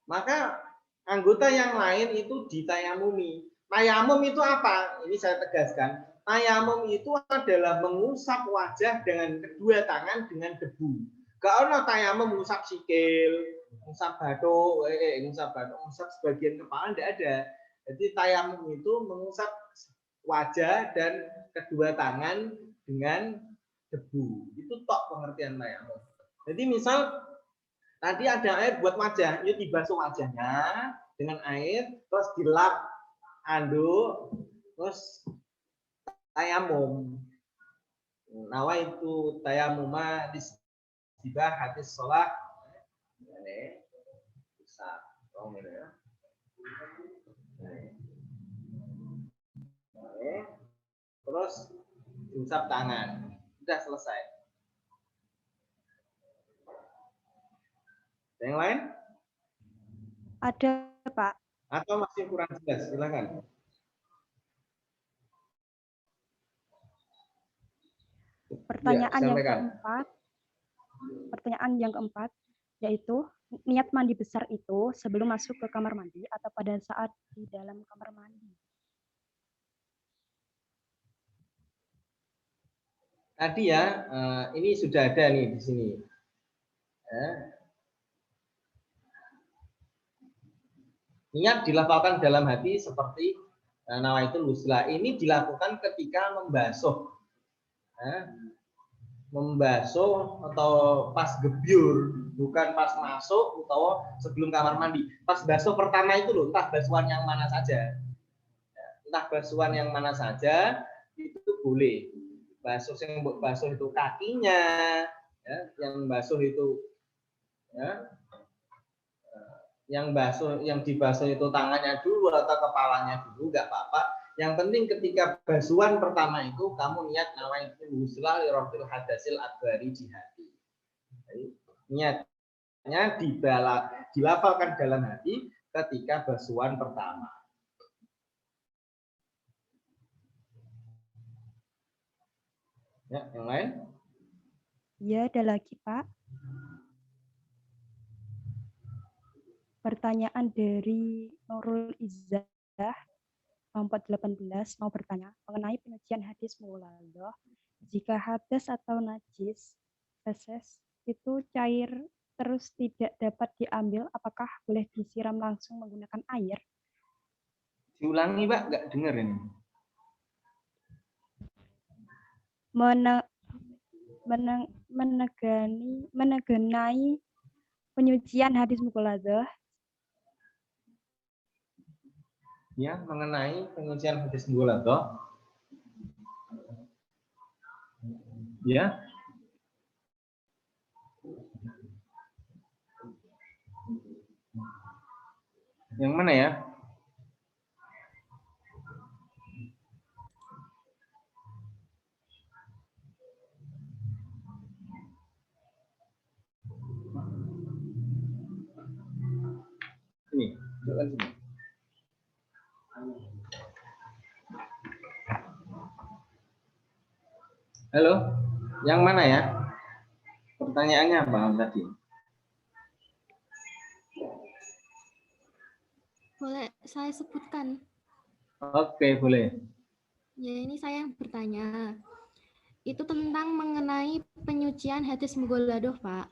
Maka anggota yang lain itu ditayamumi. Tayamum itu apa? Ini saya tegaskan. Tayamum itu adalah mengusap wajah dengan kedua tangan dengan debu. Gak ada tayamum mengusap sikil, mengusap batuk, mengusap sebagian kepala, tidak ada. Jadi tayamum itu mengusap wajah dan kedua tangan dengan debu. Itu tok pengertian tayamum. Jadi misal tadi ada air buat wajah, yuk dibasuh wajahnya dengan air, terus dilap anduk, terus tayamum. Nawa itu tayamuma disibah hadis sholat. Ini bisa, ya. Terus usap tangan, sudah selesai. Yang lain? Ada, Pak. Atau masih kurang jelas? Silakan. Pertanyaan yang keempat, yaitu niat mandi besar itu sebelum masuk ke kamar mandi atau pada saat di dalam kamar mandi? Tadi ya, ini sudah ada nih di sini. Niat dilafalkan dalam hati seperti nawaitul husla. Ini dilakukan ketika membasuh. Membasuh atau pas gebyur, bukan pas masuk atau sebelum kamar mandi. Pas basuh pertama itu loh, entah basuhan yang mana saja. Entah basuhan yang mana saja, itu boleh. Basuh itu kakinya, ya, yang basuh itu ya, yang dibasuh itu tangannya dulu atau kepalanya dulu, nggak apa-apa. Yang penting ketika basuhan pertama itu kamu niat nawaitul husla li rafil hadasil akbari di hati. Jadi, niatnya dilafalkan dalam hati ketika basuhan pertama. Ya, yang lain? Ya, ada lagi, Pak. Pertanyaan dari Nurul Izzah, kelompok 18, mau bertanya mengenai penyucian hadis mughaladah. Jika hadas atau najis, feses, itu cair terus tidak dapat diambil, apakah boleh disiram langsung menggunakan air? Diulangi, Pak, nggak dengar ini. Mengenai penyucian hadis mughaladah. Ya, mengenai penyucian hadis mughaladah. Ya. Yang mana ya? Ini, coba sini. Halo, yang mana ya? Pertanyaannya apa tadi? Boleh saya sebutkan? Oke, boleh. Ya, ini saya yang bertanya. Itu tentang mengenai penyucian hadis mughaladah, Pak.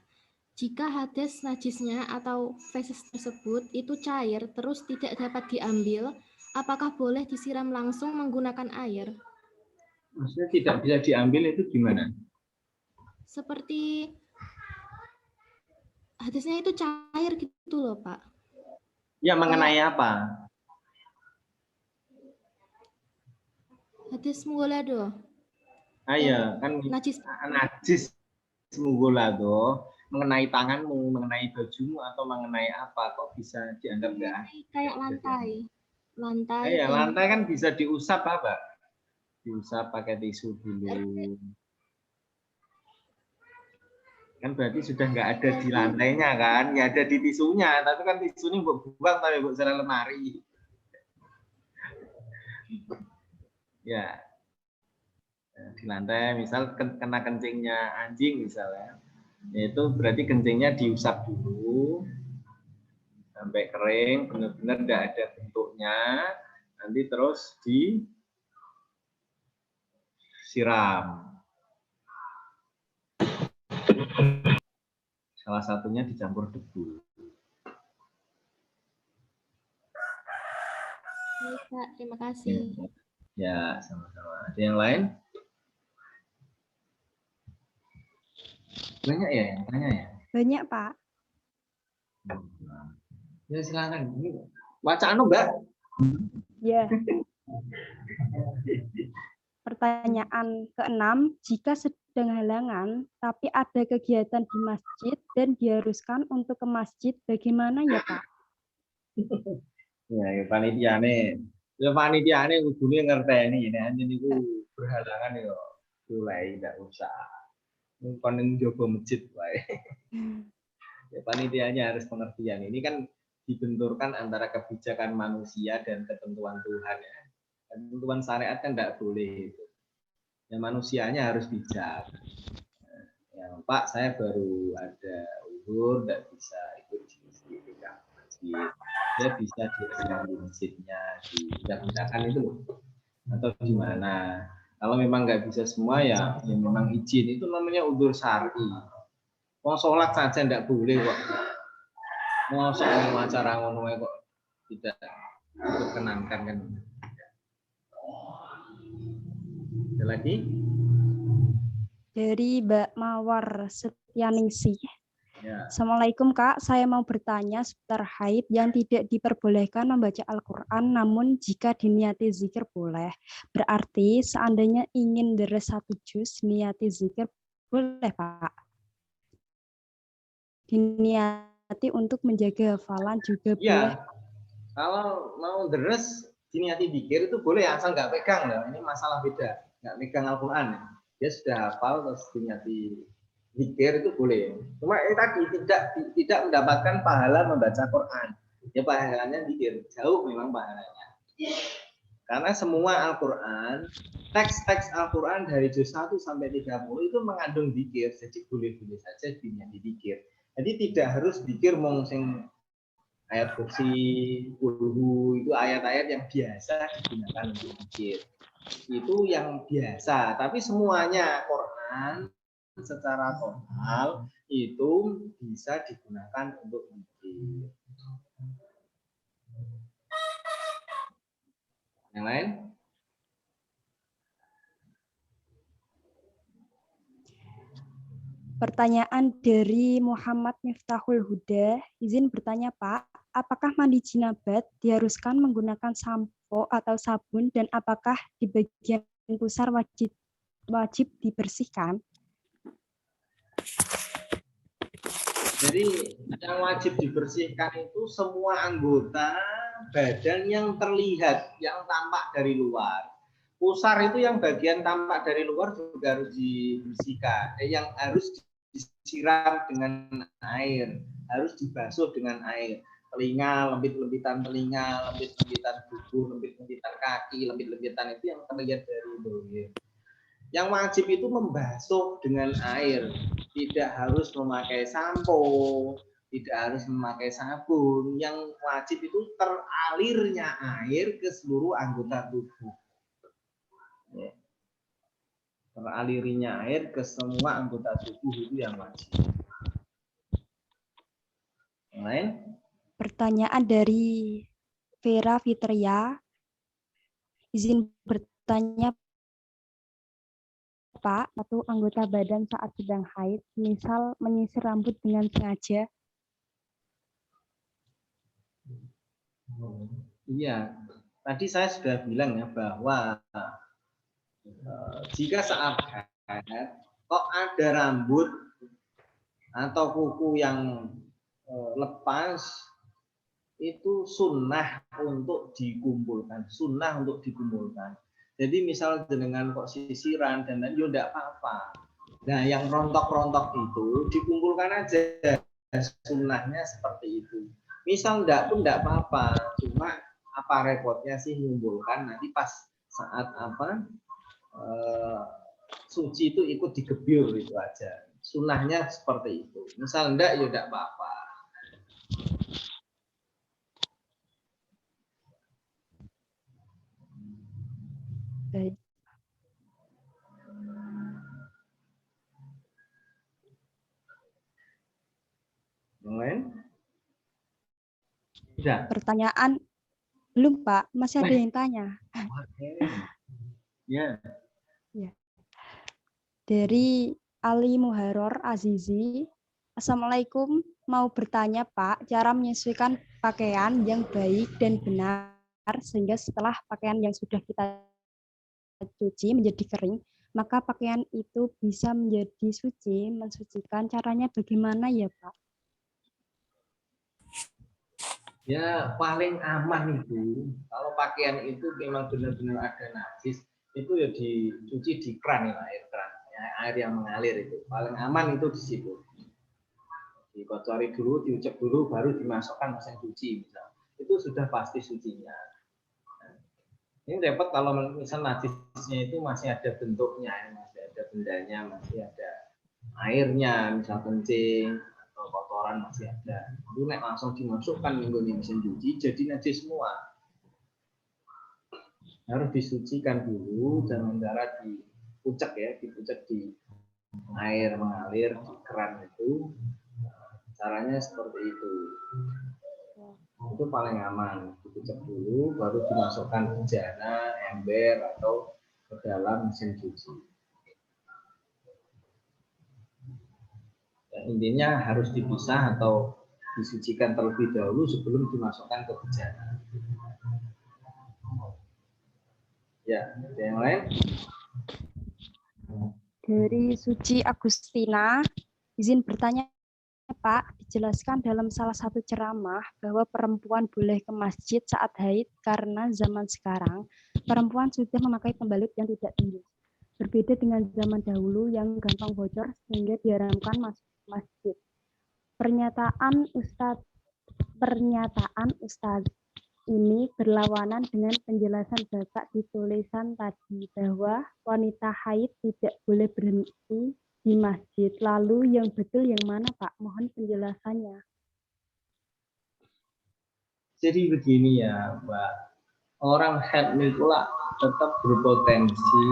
Jika hadis najisnya atau feses tersebut itu cair terus tidak dapat diambil, apakah boleh disiram langsung menggunakan air? Maksudnya tidak bisa diambil itu gimana? Seperti hadisnya itu cair gitu loh, Pak. Ya, mengenai apa? Hadis mughaladah. Ya, kan Najis. najis mughaladah mengenai tanganmu, mengenai bajumu, atau mengenai apa? Kok bisa dianggap enggak? Kayak lantai. Ya, lantai kan bisa diusap apa? Diusap pakai tisu dulu. Kan berarti sudah nggak ada di lantainya kan? Ya ada di tisunya, tapi kan tisunya buang tapi buat jalan lemari. Ya, di lantai misal kena kencingnya anjing misalnya, itu berarti kencingnya diusap dulu sampai kering, benar-benar tidak ada bentuknya, nanti terus disiram. Salah satunya dicampur debu. Baik, Pak. Terima kasih. Ya, sama-sama. Ada yang lain? Banyak ya yang tanya ya? Banyak, Pak. Ya silakan. Bacaan Mbak. Ya. Pertanyaan ke-6, jika sedang halangan tapi ada kegiatan di masjid dan diharuskan untuk ke masjid, bagaimana ya, Pak? Ya, panitiane kudune ngerteni nek anjen niku berhalangan ya mulai ndak usah. Kon ning njaba masjid wae. Ya panitianya harus pengertian. Ini kan dibenturkan antara kebijakan manusia dan ketentuan Tuhan ya. Ketentuan syariat kan ndak boleh itu. Ya manusianya harus bijak. Ya, Pak, saya baru ada uzur, nggak bisa ikut di masjid. Dia bisa di masjidnya, digunakan itu loh. Atau gimana? Kalau memang nggak bisa semua ya memang izin. Itu namanya uzur syar'i. Mau sholat saja nggak boleh kok. Mau acara ngono kok tidak diperkenankan kan. Ada lagi? Dari Mbak Mawar Setianingsih. Ya. Assalamualaikum Kak, saya mau bertanya seputar haid yang tidak diperbolehkan membaca Al-Quran, namun jika diniati zikir boleh. Berarti seandainya ingin deres 1 juz, niati zikir boleh Pak? Diniati untuk menjaga hafalan juga boleh? Ya, kalau mau deres diniati zikir itu boleh asal nggak pegang loh. Ini masalah beda, nggak pegang Al-Quran. Dia sudah hafal terus diniati zikir itu boleh. Cuma tadi tidak mendapatkan pahala membaca Quran. Ya pahalanya zikir, jauh memang pahalanya. Karena semua Al-Quran, teks-teks Al-Quran dari juz 1 sampai 30 itu mengandung dzikir, jadi boleh-boleh saja dinyanyi dzikir. Jadi tidak harus dzikir mong sing ayat kursi, kulhu, itu ayat-ayat yang biasa digunakan untuk dzikir. Itu yang biasa, tapi semuanya Quran secara total itu bisa digunakan untuk dzikir. Yang lain? Pertanyaan dari Muhammad Miftahul Huda, izin bertanya Pak, apakah mandi jinabat diharuskan menggunakan sampo atau sabun dan apakah di bagian pusar wajib dibersihkan? Jadi yang wajib dibersihkan itu semua anggota badan yang terlihat, yang tampak dari luar. Pusar itu yang bagian tampak dari luar juga harus dibersihkan. Yang harus disiram dengan air, harus dibasuh dengan air. Telinga, lembit-lembitan telinga, lembit-lembitan tubuh, lembit-lembitan kaki, lembit-lembitan itu yang terlihat dari luar. Yang wajib itu membasuh dengan air, tidak harus memakai sampo, tidak harus memakai sabun. Yang wajib itu teralirnya air ke seluruh anggota tubuh. Teralirinya air ke semua anggota tubuh itu yang wajib. Yang lain? Pertanyaan dari Vera Fitria, izin bertanya Pak, satu anggota badan saat sedang haid, misal menyisir rambut dengan sengaja. Iya, tadi saya sudah bilang ya bahwa jika saat haid kok ada rambut atau kuku yang lepas, itu sunnah untuk dikumpulkan, sunnah untuk dikumpulkan. Jadi misal dengan kok sisiran dan lain, ya enggak apa-apa. Nah, yang rontok-rontok itu dikumpulkan aja, sunnahnya seperti itu. Misal enggak pun enggak apa-apa, cuma apa repotnya sih mengumpulkan, nanti pas saat suci itu ikut digebyur itu aja. Sunnahnya seperti itu. Misal enggak, ya enggak apa-apa. Baik. Yang lain? Sudah. Pertanyaan belum Pak, masih ada yang tanya. Ya. Ya. Dari Ali Muharor Azizi, Assalamualaikum, mau bertanya Pak, cara menyesuaikan pakaian yang baik dan benar sehingga setelah pakaian yang sudah kita cuci menjadi kering, maka pakaian itu bisa menjadi suci, mensucikan. Caranya bagaimana ya Pak? Ya paling aman itu kalau pakaian itu memang benar-benar ada najis, itu ya dicuci di keran ya, air keran, ya, air yang mengalir itu paling aman itu di situ. Dikocori dulu, diucek dulu, baru dimasukkan mesin cuci misal. Itu sudah pasti sucinya. Ini repot kalau misal najisnya itu masih ada bentuknya, masih ada bendanya, masih ada airnya, misal kencing atau kotoran masih ada. Itu nek langsung dimasukkan minggu ini mesin cuci, jadi najis semua. Harus disucikan dulu, jangan cara dipucek ya, dipucek di air mengalir di keran itu. Caranya seperti itu. Itu paling aman, dipucek dulu baru dimasukkan bejana, ember atau ke dalam mesin cuci. Dan intinya harus dipisah atau disucikan terlebih dahulu sebelum dimasukkan ke bejana. Ya, ada yang lain? Dari Suci Agustina, izin bertanya Pak, dijelaskan dalam salah satu ceramah bahwa perempuan boleh ke masjid saat haid karena zaman sekarang perempuan sudah memakai pembalut yang tidak tinggi. Berbeda dengan zaman dahulu yang gampang bocor sehingga diharamkan masuk masjid. Pernyataan Ustaz ini berlawanan dengan penjelasan Bapak di tulisan tadi bahwa wanita haid tidak boleh berhenti di masjid. Lalu yang betul yang mana, Pak? Mohon penjelasannya. Jadi begini ya, Mbak. Orang haid itu tetap berpotensi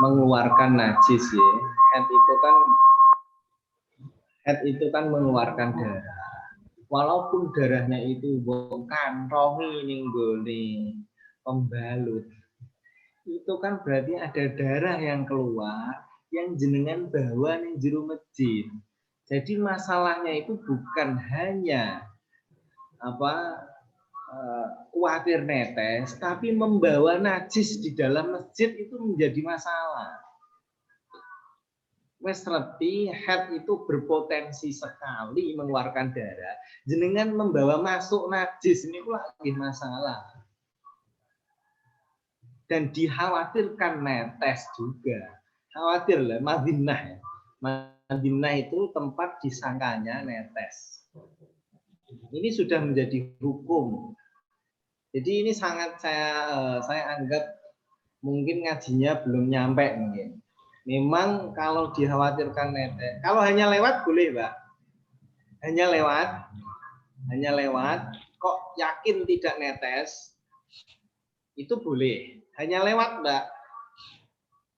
mengeluarkan najis ya. Haid itu kan mengeluarkan darah. Walaupun darahnya itu kantongi ning gone pembalut, itu kan berarti ada darah yang keluar yang jenengan bawa ning jero masjid. Jadi masalahnya itu bukan hanya khawatir netes, tapi membawa najis di dalam masjid itu menjadi masalah. Wes ngerti haid itu berpotensi sekali mengeluarkan darah. Jenengan membawa masuk najis ini lagi masalah. Dan dikhawatirkan netes juga. Khawatir lah, Madinah ya. Madinah itu tempat disangkanya netes. Ini sudah menjadi hukum. Jadi ini sangat saya anggap mungkin ngajinya belum nyampe mungkin. Memang kalau dikhawatirkan netes, kalau hanya lewat boleh, Mbak. Hanya lewat, kok yakin tidak netes, itu boleh. Hanya lewat, Mbak.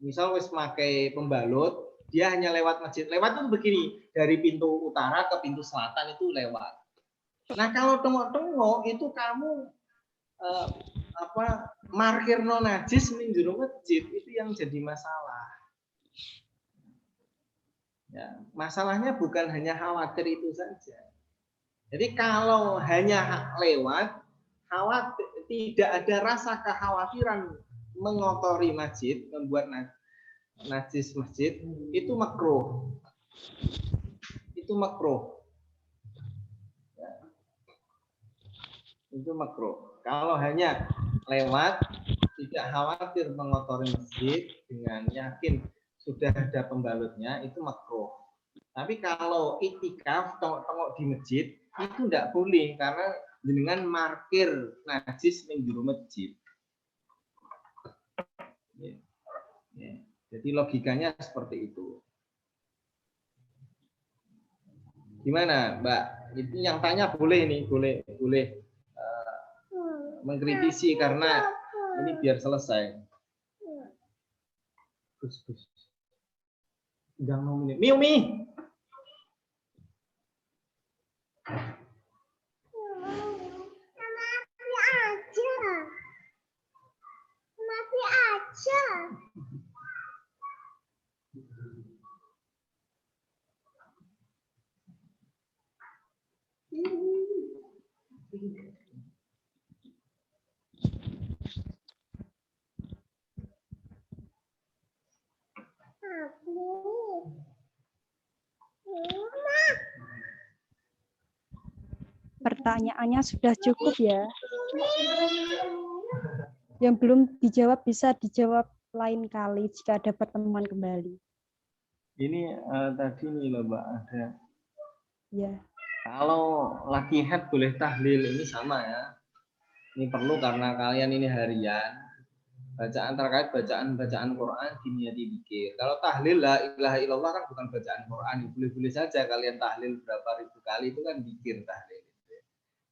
Misal wis pakai pembalut, dia hanya lewat masjid. Lewat itu begini, dari pintu utara ke pintu selatan itu lewat. Nah kalau tengok-tengok itu kamu markir no najis ning jero masjid, itu yang jadi masalah. Ya, masalahnya bukan hanya khawatir itu saja. Jadi kalau hanya lewat, tidak ada rasa kekhawatiran mengotori masjid, membuat najis masjid, itu makruh. Itu makruh. Ya. Itu makruh. Kalau hanya lewat, tidak khawatir mengotori masjid dengan yakin sudah ada pembalutnya, itu makruh. Tapi kalau iktikaf tengok-tengok di masjid itu tidak boleh karena dengan markir najis ning jero masjid. Ya. Jadi logikanya seperti itu. Gimana, Mbak? Itu yang tanya boleh nih, boleh mengkritisi karena ini biar selesai. Gus. Jangan mau ini. Miumi. Masih aja. Pertanyaannya sudah cukup ya. Yang belum dijawab bisa dijawab lain kali jika ada pertemuan kembali. Ini tadi nih loh, Mbak, ada. Ya. Kalau lagi haid boleh tahlil, ini sama ya. Ini perlu karena kalian ini harian. Bacaan terkait bacaan Quran diniati zikir. Kalau tahlil la ilaha illallah kan bukan bacaan Quran. Boleh-boleh saja kalian tahlil berapa ribu kali, itu kan zikir tahlil.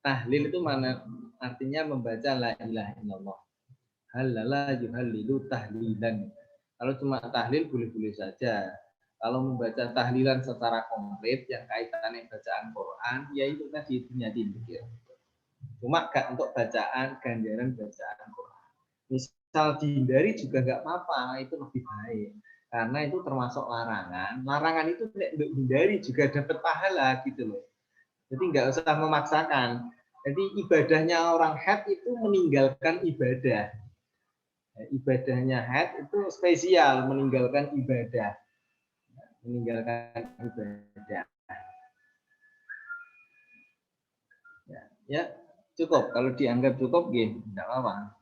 Tahlil itu mana artinya membaca la ilaha illallah. Halala yuhallilu tahlilan. Kalau cuma tahlil boleh-boleh saja. Kalau membaca tahlilan secara konkret yang kaitannya bacaan Quran, ya itu tadi diniati zikir. Cuma gak untuk bacaan ganjaran bacaan Quran. Misal dihindari juga nggak apa-apa, itu lebih baik karena itu termasuk larangan. Larangan itu untuk hindari juga dapat pahala gitu loh. Jadi nggak usah memaksakan. Jadi ibadahnya orang haid itu meninggalkan ibadah. Ibadahnya haid itu spesial, meninggalkan ibadah. Ya cukup. Kalau dianggap cukup, nggak apa-apa.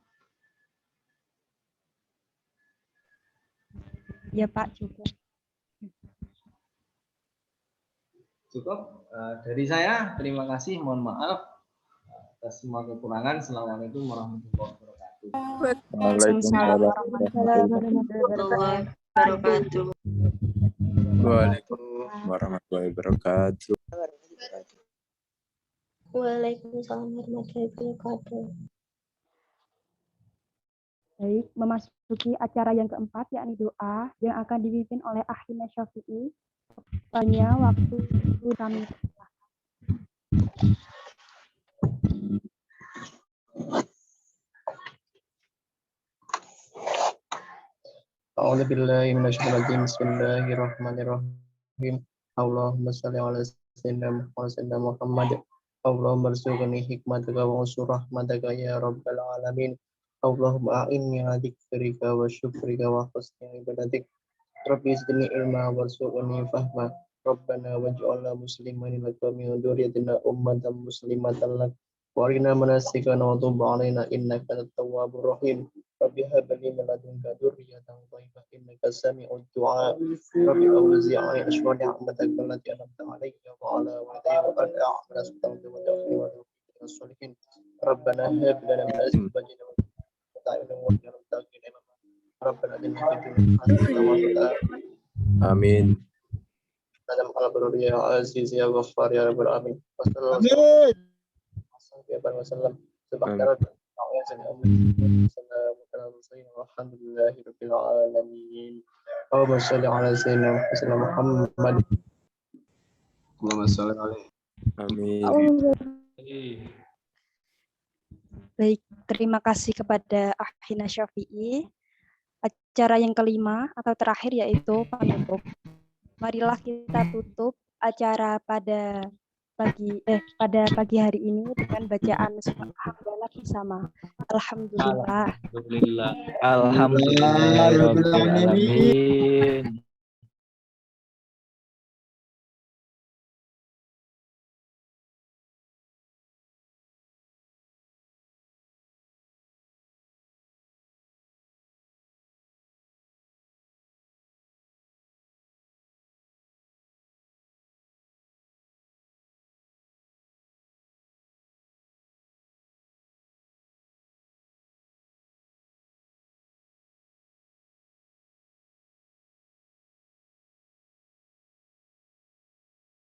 Ya Pak, cukup. Cukup dari saya. Terima kasih. Mohon maaf atas semua kekurangan. Assalamualaikum warahmatullahi wabarakatuh. Waalaikumsalam warahmatullahi wabarakatuh. Waalaikumsalam warahmatullahi wabarakatuh. Waalaikumsalam warahmatullahi wabarakatuh. Baik, memasuki acara yang keempat, yakni doa yang akan dipimpin oleh Ahina Syafi'i. Tanya waktu kami. A'udzu billahi minasyaitonir rajim. Bismillahirrahmanirrahim. Allahumma shalli ala sayyidina Muhammad. Allahumma arzuqni hikmataka wa unsur rahmataka ya rabbal alamin. Allahumma a'inni ala dzikrika wa syukrika wa husni ibadatik. Rabbi zidni ilma warzuqni fahma. Rabbana waj'alna muslimin laka wa min dzurriyyatina ummatan muslimatan lak. Wa arina manasikana wa tub 'alaina innaka antat tawwabur rahim. Rabbi hab li min ladunka dzurriyyatan thayyibah innaka sami'ud du'a. Rabbi awzi'ni ashkura ni'mataka allati an'amta 'alayya wa 'ala walidayya wa an a'mala salihatan wa taghfir wa taghfir as-salihin. Rabbana hab lana min azwajina wa dhurriyyatina qurrata a'yun. Rabbana atina fid dunya hasanatan wa fil akhirati. Amin. Dalam al-barur ya aziz ya ghaffar ya rabbal alamin. Wassallallahu wasallam. Subhanallah. Alhamdulillahi rabbil alamin. Allahumma shalli ala sayyidina Muhammad. Allahumma shalli alaihi. Amin. Baik, terima kasih kepada Ahina Syafi'i. Acara yang kelima atau terakhir yaitu penutup. Marilah kita tutup acara pada pagi hari ini dengan bacaan surah Al-Hamdalah bersama. Alhamdulillah. Alhamdulillah. Alhamdulillah.